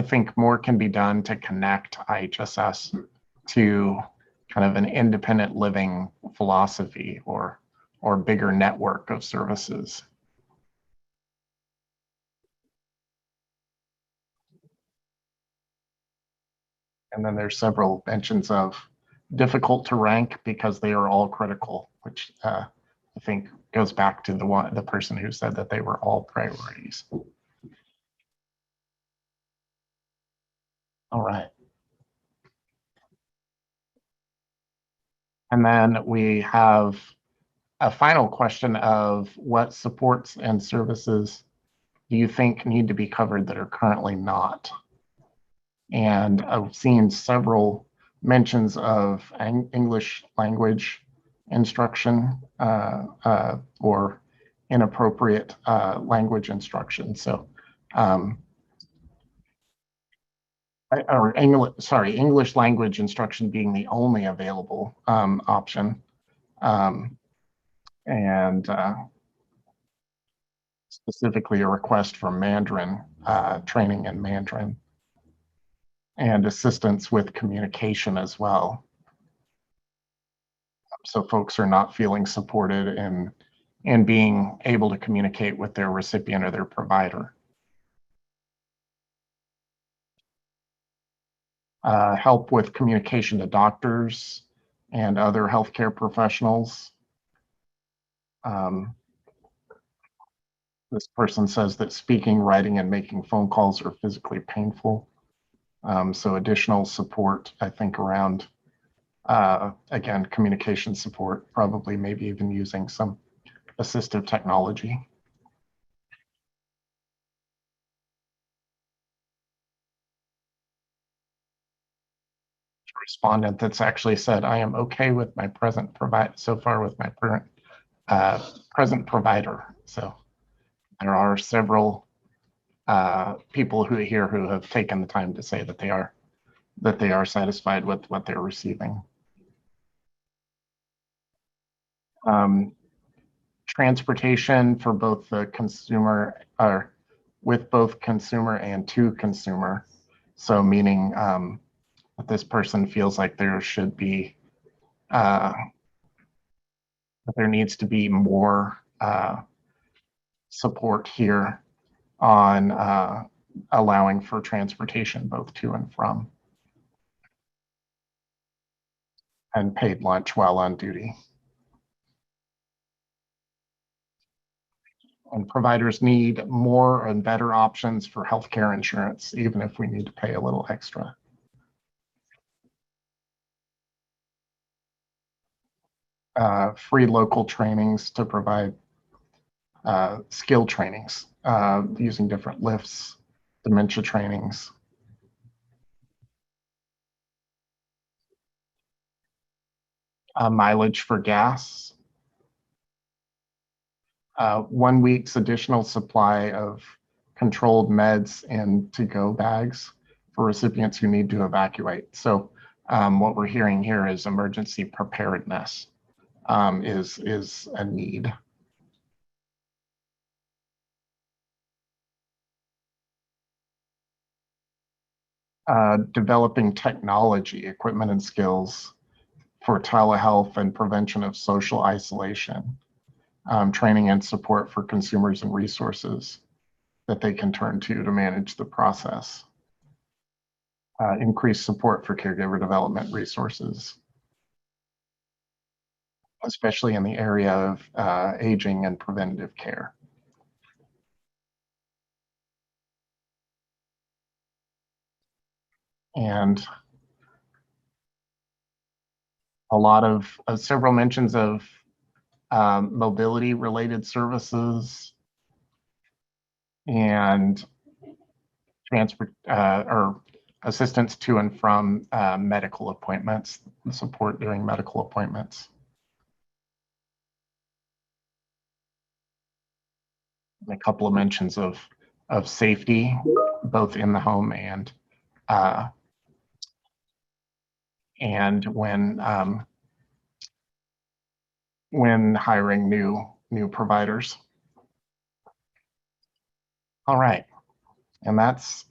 think more can be done to connect IHSS to kind of an independent living philosophy or bigger network of services. And then there's several mentions of difficult to rank because they are all critical, which I think goes back to the person who said that they were all priorities. All right. And then we have a final question of what supports and services do you think need to be covered that are currently not? And I've seen several mentions of English language instruction or inappropriate language instruction. So, English language instruction being the only available option. And specifically a request for Mandarin, training in Mandarin, and assistance with communication as well. So folks are not feeling supported in being able to communicate with their recipient or their provider. Help with communication to doctors and other healthcare professionals. This person says that speaking, writing, and making phone calls are physically painful. So additional support, I think, around, again, communication support, probably maybe even using some assistive technology. Respondent that's actually said, I am okay with my present provider, so far with my present provider. So there are several people who have taken the time to say that they are satisfied with what they're receiving. Transportation for both the consumer, or with both consumer and to consumer. So meaning that this person feels like there should be, that there needs to be more support here on allowing for transportation both to and from, and paid lunch while on duty. And providers need more and better options for healthcare insurance, even if we need to pay a little extra. Free local trainings to provide skill trainings using different lifts, dementia trainings. Mileage for gas. 1 week's additional supply of controlled meds and to-go bags for recipients who need to evacuate. So what we're hearing here is emergency preparedness is a need. Developing technology, equipment and skills for telehealth and prevention of social isolation, training and support for consumers and resources that they can turn to manage the process. Increased support for caregiver development resources, especially in the area of aging and preventative care. And a lot of several mentions of mobility related services and transport or assistance to and from medical appointments, support during medical appointments. And a couple of mentions of safety, both in the home and when hiring new providers. All right, and that's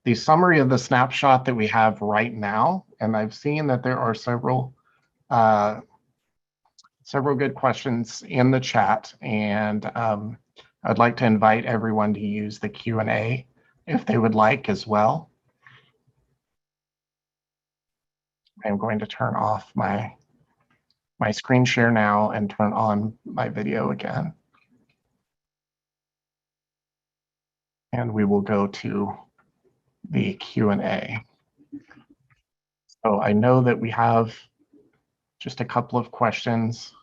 the summary of the snapshot that we have right now. And I've seen that there are several good questions in the chat, and I'd like to invite everyone to use the Q&A if they would like as well. I'm going to turn off my screen share now and turn on my video again. And we will go to the Q&A. So I know that we have just a couple of questions.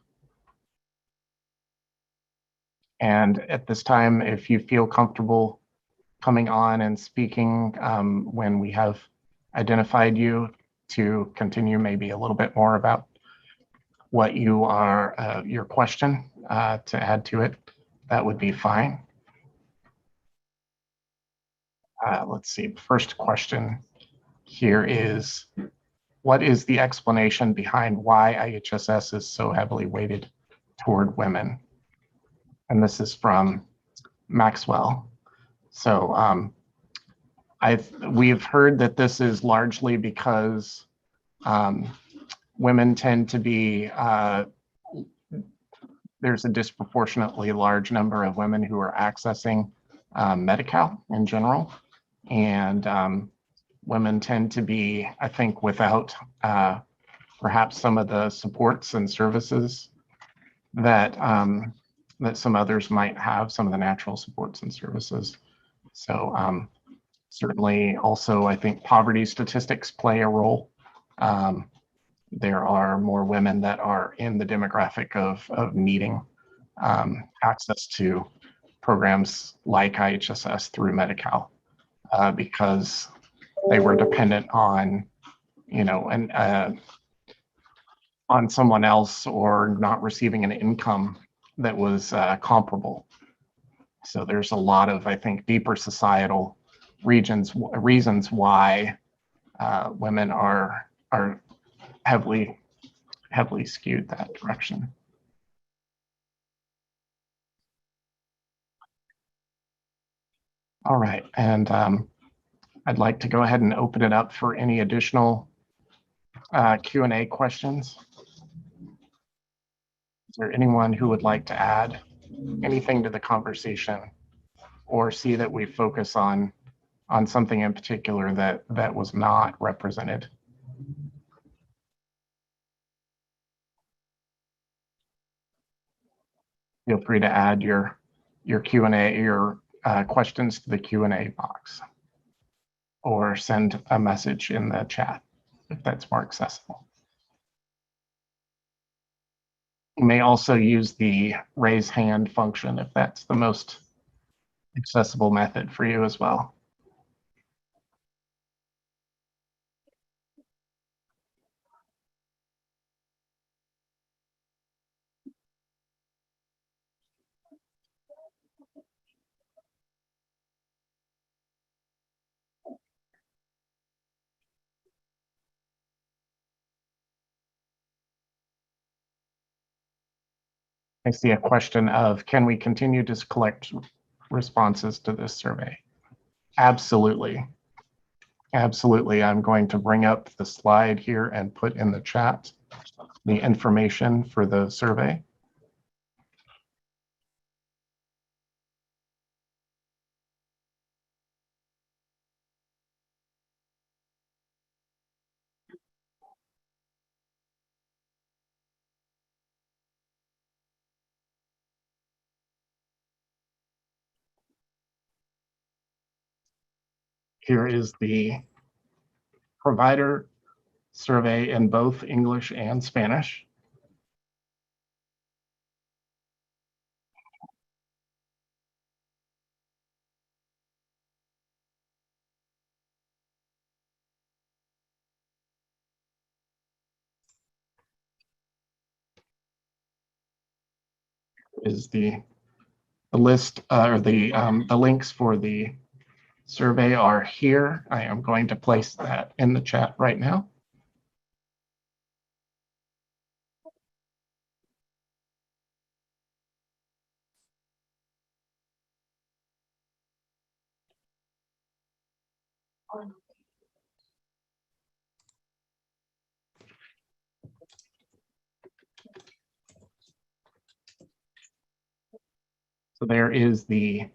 And at this time, if you feel comfortable coming on and speaking when we have identified you, to continue maybe a little bit more about what you are, your question to add to it, that would be fine. Let's see, the first question here is, what is the explanation behind why IHSS is so heavily weighted toward women? And this is from Maxwell. So we've heard that this is largely because women tend to be, there's a disproportionately large number of women who are accessing Medi-Cal in general. And women tend to be, I think, without perhaps some of the supports and services that that some others might have, some of the natural supports and services. So certainly also, I think poverty statistics play a role. There are more women that are in the demographic of needing access to programs like IHSS through Medi-Cal because they were dependent on, on someone else or not receiving an income that was comparable. So there's a lot of, I think, deeper societal reasons why women are heavily skewed that direction. All right, and I'd like to go ahead and open it up for any additional Q&A questions. Is there anyone who would like to add anything to the conversation or see that we focus on something in particular that was not represented? Feel free to add your Q&A, your questions to the Q&A box, or send a message in the chat if that's more accessible. You may also use the raise hand function if that's the most accessible method for you as well. I see a question of, can we continue to collect responses to this survey? Absolutely. Absolutely. I'm going to bring up the slide here and put in the chat the information for the survey. Here is the provider survey in both English and Spanish. Is the list or the links for the survey are here. I am going to place that in the chat right now. So there is the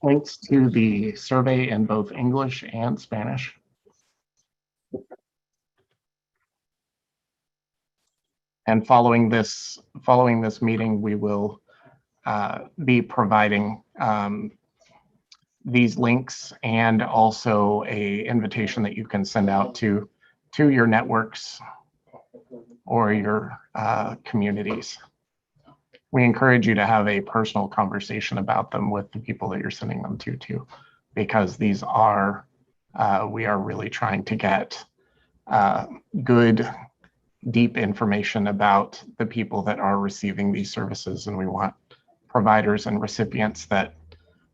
links to the survey in both English and Spanish. And following this meeting, we will be providing these links and also a invitation that you can send out to your networks or your communities. We encourage you to have a personal conversation about them with the people that you're sending them to too, because these are, we are really trying to get good, deep information about the people that are receiving these services. And we want providers and recipients that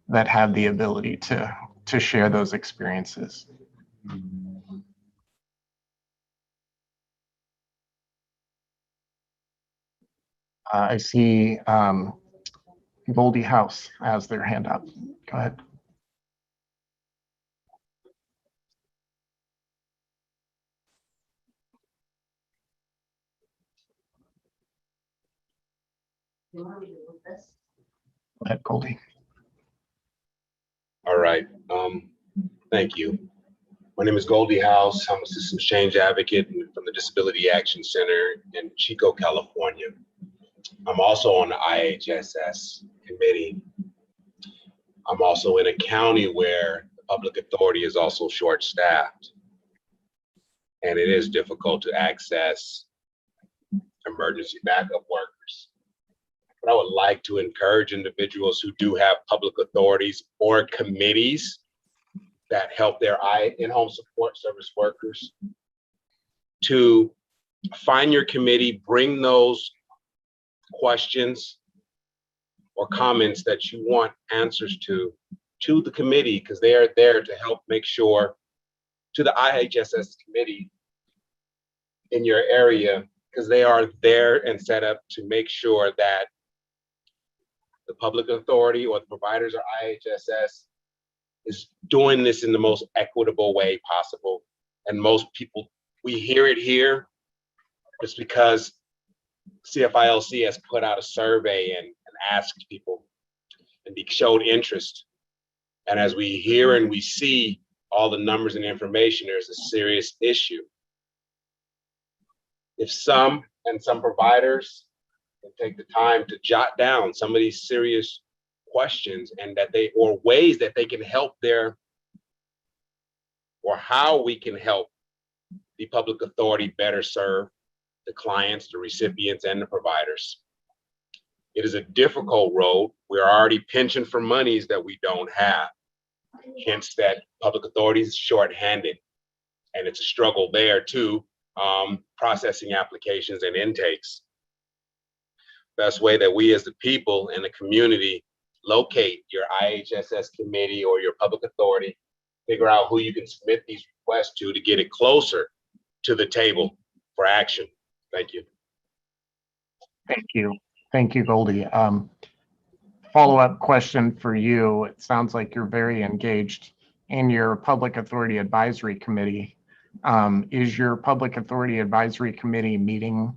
have the ability to share those experiences. I see Goldie House has their hand up. Go ahead. Go ahead, Goldie. All right. Thank you. My name is Goldie House. I'm a systems change advocate from the Disability Action Center in Chico, California. I'm also on the IHSS committee. I'm also in a county where the public authority is also short-staffed, and it is difficult to access emergency backup workers. But I would like to encourage individuals who do have public authorities or committees that help their in-home support service workers to find your committee, bring those questions or comments that you want answers to the committee, because they are there to help make sure, to the IHSS committee in your area, because they are there and set up to make sure that the public authority or the providers or IHSS is doing this in the most equitable way possible. And most people, we hear it here just because CFILC has put out a survey and asked people and showed interest. And as we hear and we see all the numbers and information, there's a serious issue. If some providers can take the time to jot down some of these serious questions and or ways that they can help or how we can help the public authority better serve the clients, the recipients, and the providers. It is a difficult road. We're already pinching for monies that we don't have. Hence that public authorities is shorthanded. And it's a struggle there too, processing applications and intakes. Best way that we as the people in the community locate your IHSS committee or your public authority, figure out who you can submit these requests to get it closer to the table for action. Thank you. Thank you, Goldie. Follow-up question for you. It sounds like you're very engaged in your Public Authority Advisory Committee. Is your Public Authority Advisory Committee meeting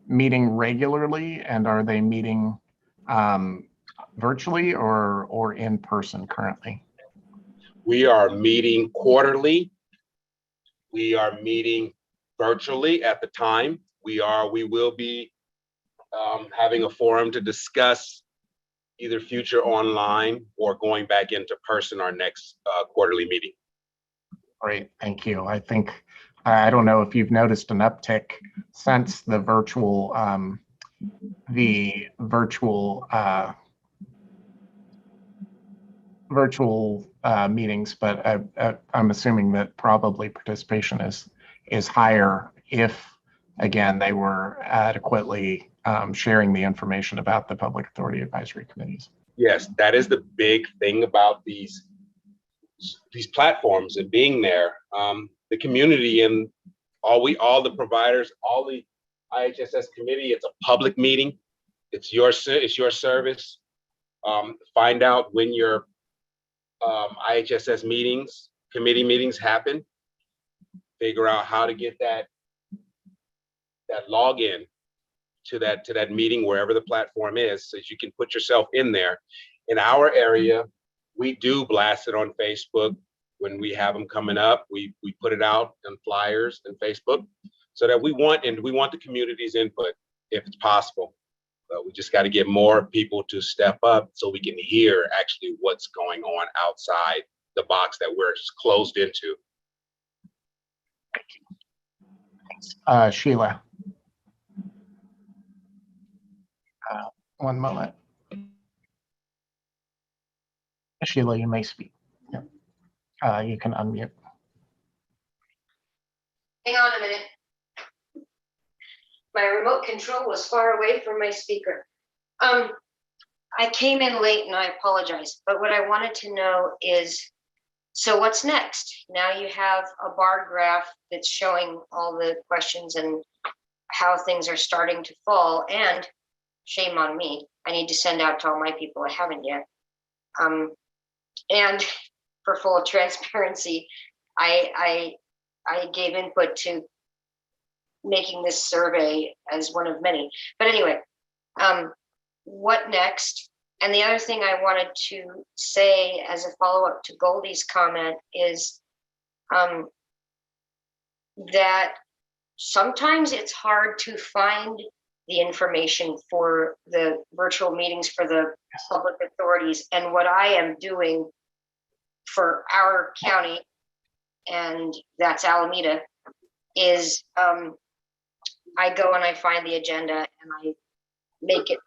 regularly, and are they meeting virtually or in person currently? We are meeting quarterly. We are meeting virtually at the time. We will be having a forum to discuss either future online or going back into person our next quarterly meeting. Great, thank you. I don't know if you've noticed an uptick since the virtual meetings, but I'm assuming that probably participation is higher if, again, they were adequately sharing the information about the Public Authority Advisory Committees. Yes, that is the big thing about these platforms and being there. The community and all the providers, all the IHSS committee, it's a public meeting. It's your service. Find out when your IHSS committee meetings happen. Figure out how to get that login to that meeting wherever the platform is, so that you can put yourself in there. In our area, we do blast it on Facebook when we have them coming up. We put it out on flyers and Facebook, so that we want the community's input if it's possible. But we just got to get more people to step up so we can hear actually what's going on outside the box that we're just closed into. Sheila. One moment. Sheila, you may speak. Yep. You can unmute. Hang on a minute. My remote control was far away from my speaker. I came in late and I apologize, but what I wanted to know is, so what's next? Now you have a bar graph that's showing all the questions and how things are starting to fall, and shame on me, I need to send out to all my people, I haven't yet. And for full transparency, I gave input to making this survey as one of many. But anyway, what next? And the other thing I wanted to say as a follow-up to Goldie's comment is that sometimes it's hard to find the information for the virtual meetings for the public authorities. And what I am doing for our county, and that's Alameda, is I go and I find the agenda and I make it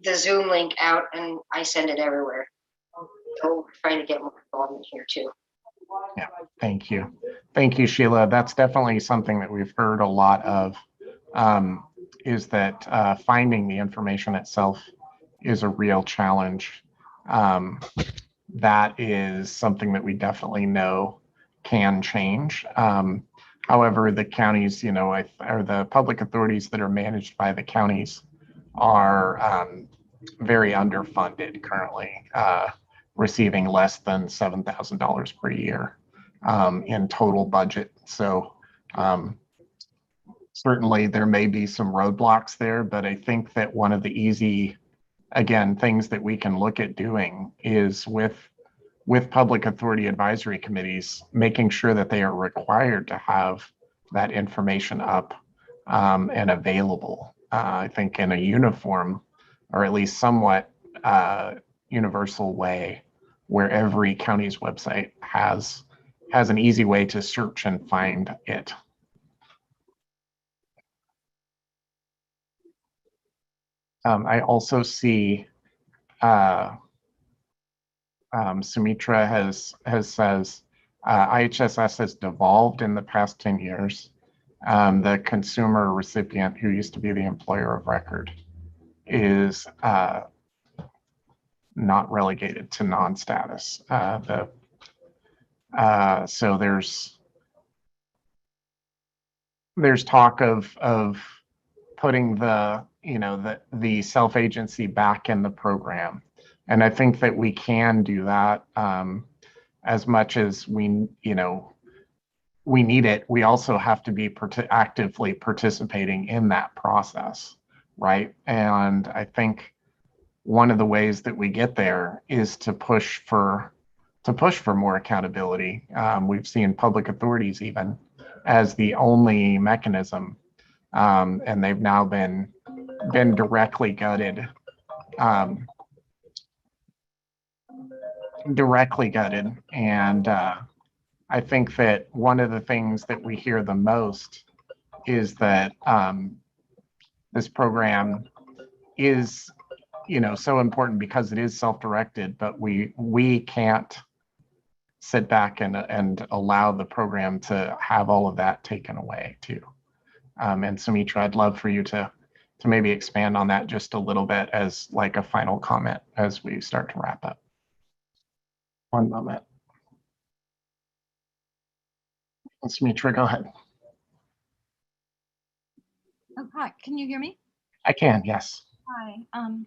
the Zoom link out and I send it everywhere. So we're trying to get more involvement here too. Yeah, thank you. Thank you, Sheila. That's definitely something that we've heard a lot of, is that finding the information itself is a real challenge. That is something that we definitely know can change. However, the counties, or the public authorities that are managed by the counties are very underfunded currently, receiving less than $7,000 per year in total budget. So certainly there may be some roadblocks there, but I think that one of the easy, again, things that we can look at doing is with public authority advisory committees, making sure that they are required to have that information up and available. I think in a uniform, or at least somewhat universal way, where every county's website has an easy way to search and find it. I also see Sumitra says IHSS has devolved in the past 10 years. The consumer recipient, who used to be the employer of record, is not relegated to non-status. So there's talk of putting the the self-agency back in the program. And I think that we can do that as much as we need it. We also have to be actively participating in that process, right? And I think one of the ways that we get there is to push for more accountability. We've seen public authorities even as the only mechanism, and they've now been directly gutted. And I think that one of the things that we hear the most is that this program is, so important because it is self-directed, but we can't sit back and allow the program to have all of that taken away too. And Sumitra, I'd love for you to maybe expand on that just a little bit as like a final comment as we start to wrap up. One moment. Sumitra, go ahead. Oh, hi, can you hear me? I can, yes. Hi, I'm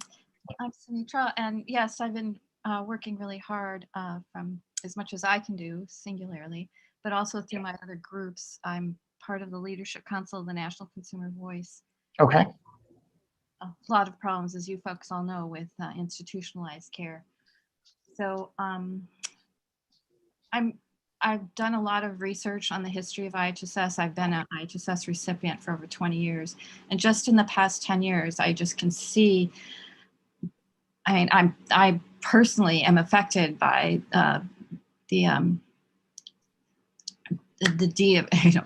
Sumitra, and yes, I've been working really hard from as much as I can do singularly, but also through my other groups. I'm part of the Leadership Council of the National Consumer Voice. Okay. A lot of problems, as you folks all know, with institutionalized care. So I've done a lot of research on the history of IHSS. I've been an IHSS recipient for over 20 years. And just in the past 10 years, I just can see, I personally am affected by the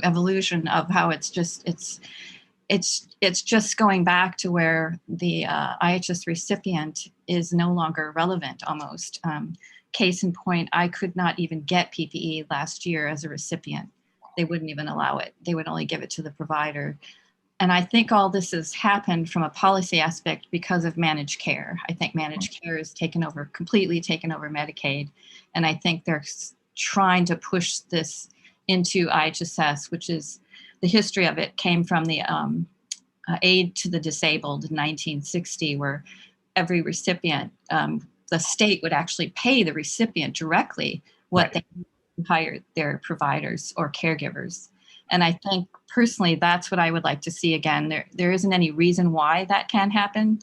evolution of how it's just going back to where the IHS recipient is no longer relevant almost. Case in point, I could not even get PPE last year as a recipient. They wouldn't even allow it. They would only give it to the provider. And I think all this has happened from a policy aspect because of managed care. I think managed care is completely taken over Medicaid. And I think they're trying to push this into IHSS, which is, the history of it came from the Aid to the Disabled in 1960, where every recipient, the state would actually pay the recipient directly what they hired their providers or caregivers. And I think personally, that's what I would like to see again. There isn't any reason why that can happen,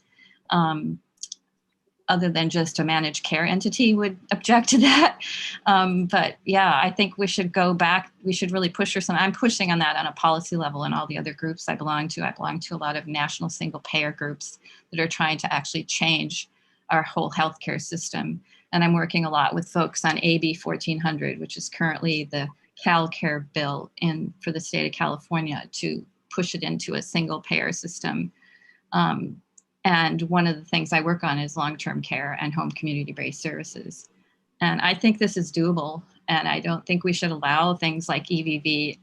other than just a managed care entity would object to that. But yeah, I think we should go back. We should really push for something. I'm pushing on that on a policy level and all the other groups I belong to. I belong to a lot of national single payer groups that are trying to actually change our whole healthcare system. And I'm working a lot with folks on AB 1400, which is currently the CalCare bill for the state of California, to push it into a single payer system. And one of the things I work on is long-term care and home community-based services. And I think this is doable. And I don't think we should allow things like EVV.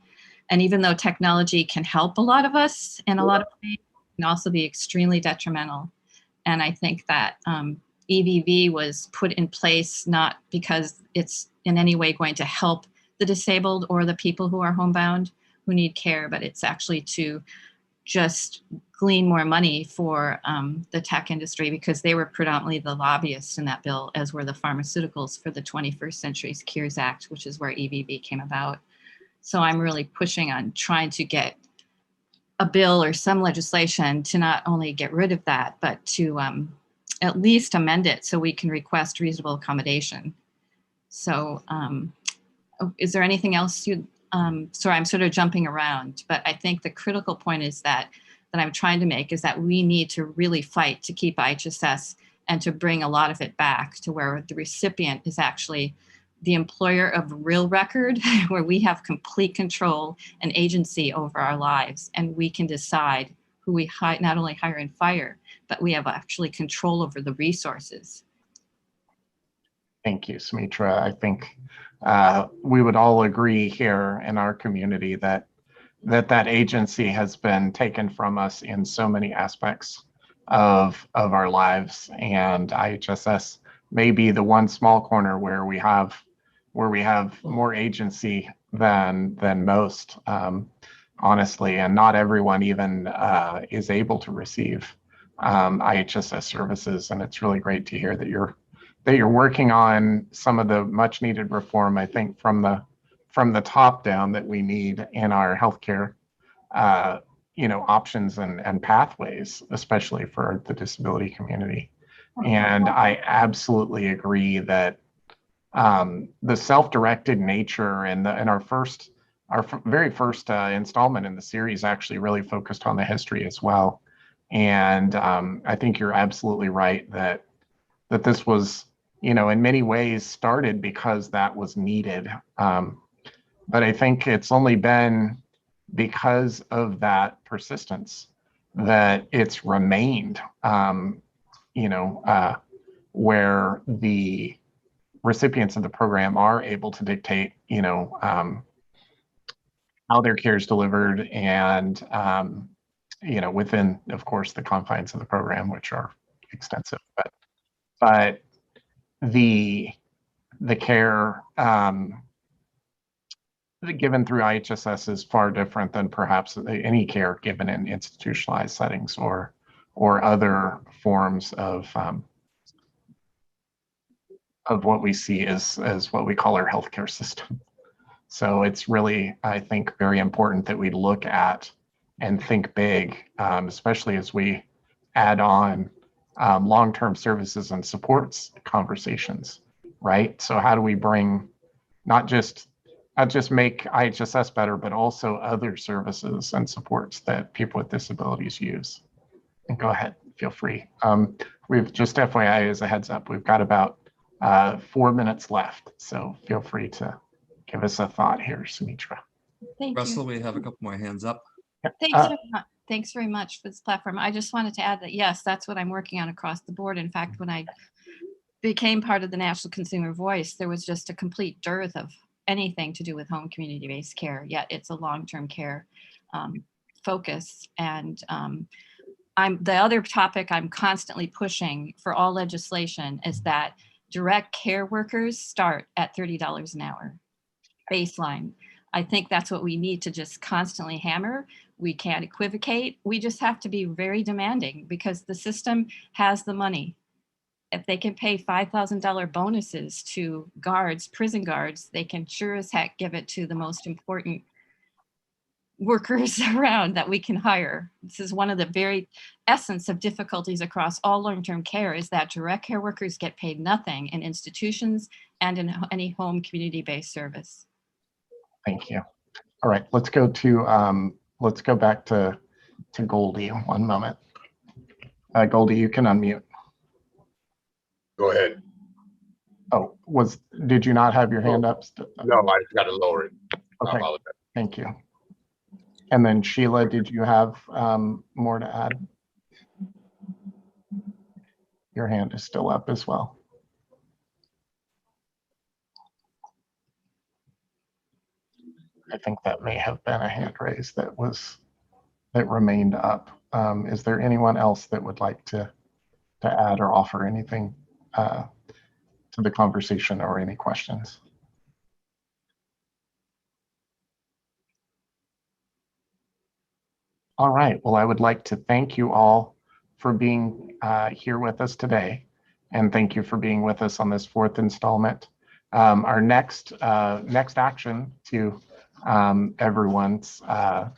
And even though technology can help a lot of us in a lot of ways, it can also be extremely detrimental. And I think that EVV was put in place not because it's in any way going to help the disabled or the people who are homebound who need care, but it's actually to just glean more money for the tech industry, because they were predominantly the lobbyists in that bill, as were the pharmaceuticals for the 21st Century's Cures Act, which is where EVV came about. So I'm really pushing on trying to get a bill or some legislation to not only get rid of that, but to at least amend it so we can request reasonable accommodation. So is there anything else sorry, I'm sort of jumping around, but I think the critical point is that I'm trying to make is that we need to really fight to keep IHSS and to bring a lot of it back to where the recipient is actually the employer of real record, where we have complete control and agency over our lives, and we can decide who we not only hire and fire, but we have actually control over the resources. Thank you, Sumitra. I think we would all agree here in our community that agency has been taken from us in so many aspects of our lives, and IHSS may be the one small corner where we have more agency than most, honestly, and not everyone even is able to receive IHSS services, and it's really great to hear that you're working on some of the much needed reform, I think, from the top down that we need in our healthcare options and pathways, especially for the disability community. And I absolutely agree that the self-directed nature and our very first installment in the series actually really focused on the history as well. And I think you're absolutely right that this was, in many ways started because that was needed. But I think it's only been because of that persistence that it's remained, where the recipients of the program are able to dictate, how their care is delivered and, within, of course, the confines of the program, which are extensive, but the care given through IHSS is far different than perhaps any care given in institutionalized settings or other forms of what we see as what we call our healthcare system. So it's really, I think, very important that we look at and think big, especially as we add on long-term services and supports conversations, right? So how do we bring not just make IHSS better, but also other services and supports that people with disabilities use? And go ahead, feel free. We've just FYI as a heads up, we've got about 4 minutes left. So feel free to give us a thought here, Sumitra. Thank Russell, you. we have a couple more hands up. Thanks very much for this platform. I just wanted to add that, yes, that's what I'm working on across the board. In fact, when I became part of the National Consumer Voice, there was just a complete dearth of anything to do with home community-based care, yet it's a long-term care focus. And the other topic I'm constantly pushing for all legislation is that direct care workers start at $30 an hour baseline. I think that's what we need to just constantly hammer. We can't equivocate. We just have to be very demanding because the system has the money. If they can pay $5,000 bonuses to guards, prison guards, they can sure as heck give it to the most important workers around that we can hire. This is one of the very essence of difficulties across all long-term care is that direct care workers get paid nothing in institutions and in any home community-based service. Thank you. All right, let's go back to Goldie. One moment. Goldie, you can unmute. Go ahead. Oh, did you not have your hand up? No, I got to lower it. I Okay, apologize. thank you. And then Sheila, did you have more to add? Your hand is still up as well. I think that may have been a hand raise that remained up. Is there anyone else that would like to add or offer anything to the conversation or any questions? All right, well, I would like to thank you all for being here with us today. And thank you for being with us on this 4th installment. Our next action to everyone's, I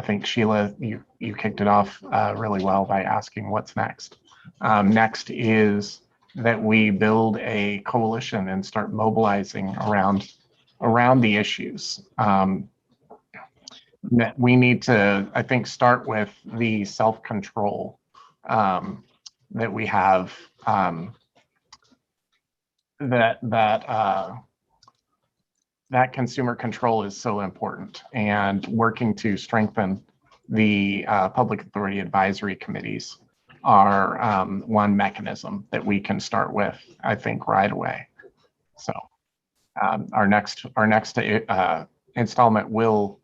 think Sheila, you kicked it off really well by asking what's next. Next is that we build a coalition and start mobilizing around the issues. That we need to, I think, start with the self-control that we have, that consumer control is so important, and working to strengthen the public authority advisory committees are one mechanism that we can start with, I think, right away. So our next installment will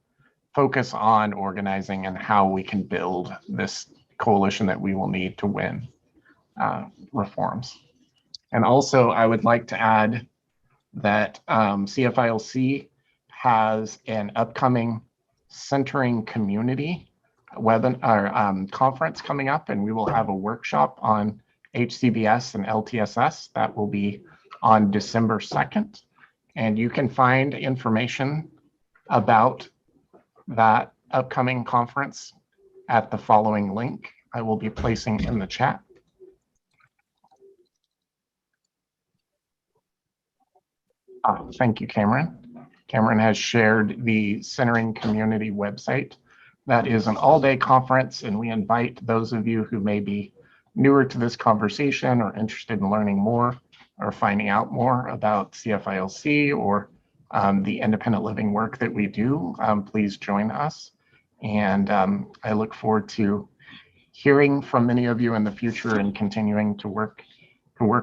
focus on organizing and how we can build this coalition that we will need to win reforms. And also, I would like to add that CFILC has an upcoming Centering Community conference coming up, and we will have a workshop on HCBS and LTSS. That will be on December 2nd. And you can find information about that upcoming conference at the following link I will be placing in the chat. Thank you, Cameron. Cameron has shared the Centering Community website. That is an all-day conference, and we invite those of you who may be newer to this conversation or interested in learning more or finding out more about CFILC or the independent living work that we do, please join us. And I look forward to hearing from many of you in the future and continuing to work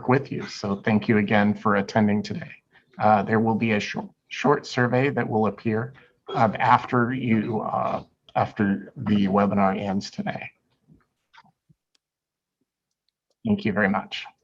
with you. So thank you again for attending today. There will be a short survey that will appear after the webinar ends today. Thank you very much.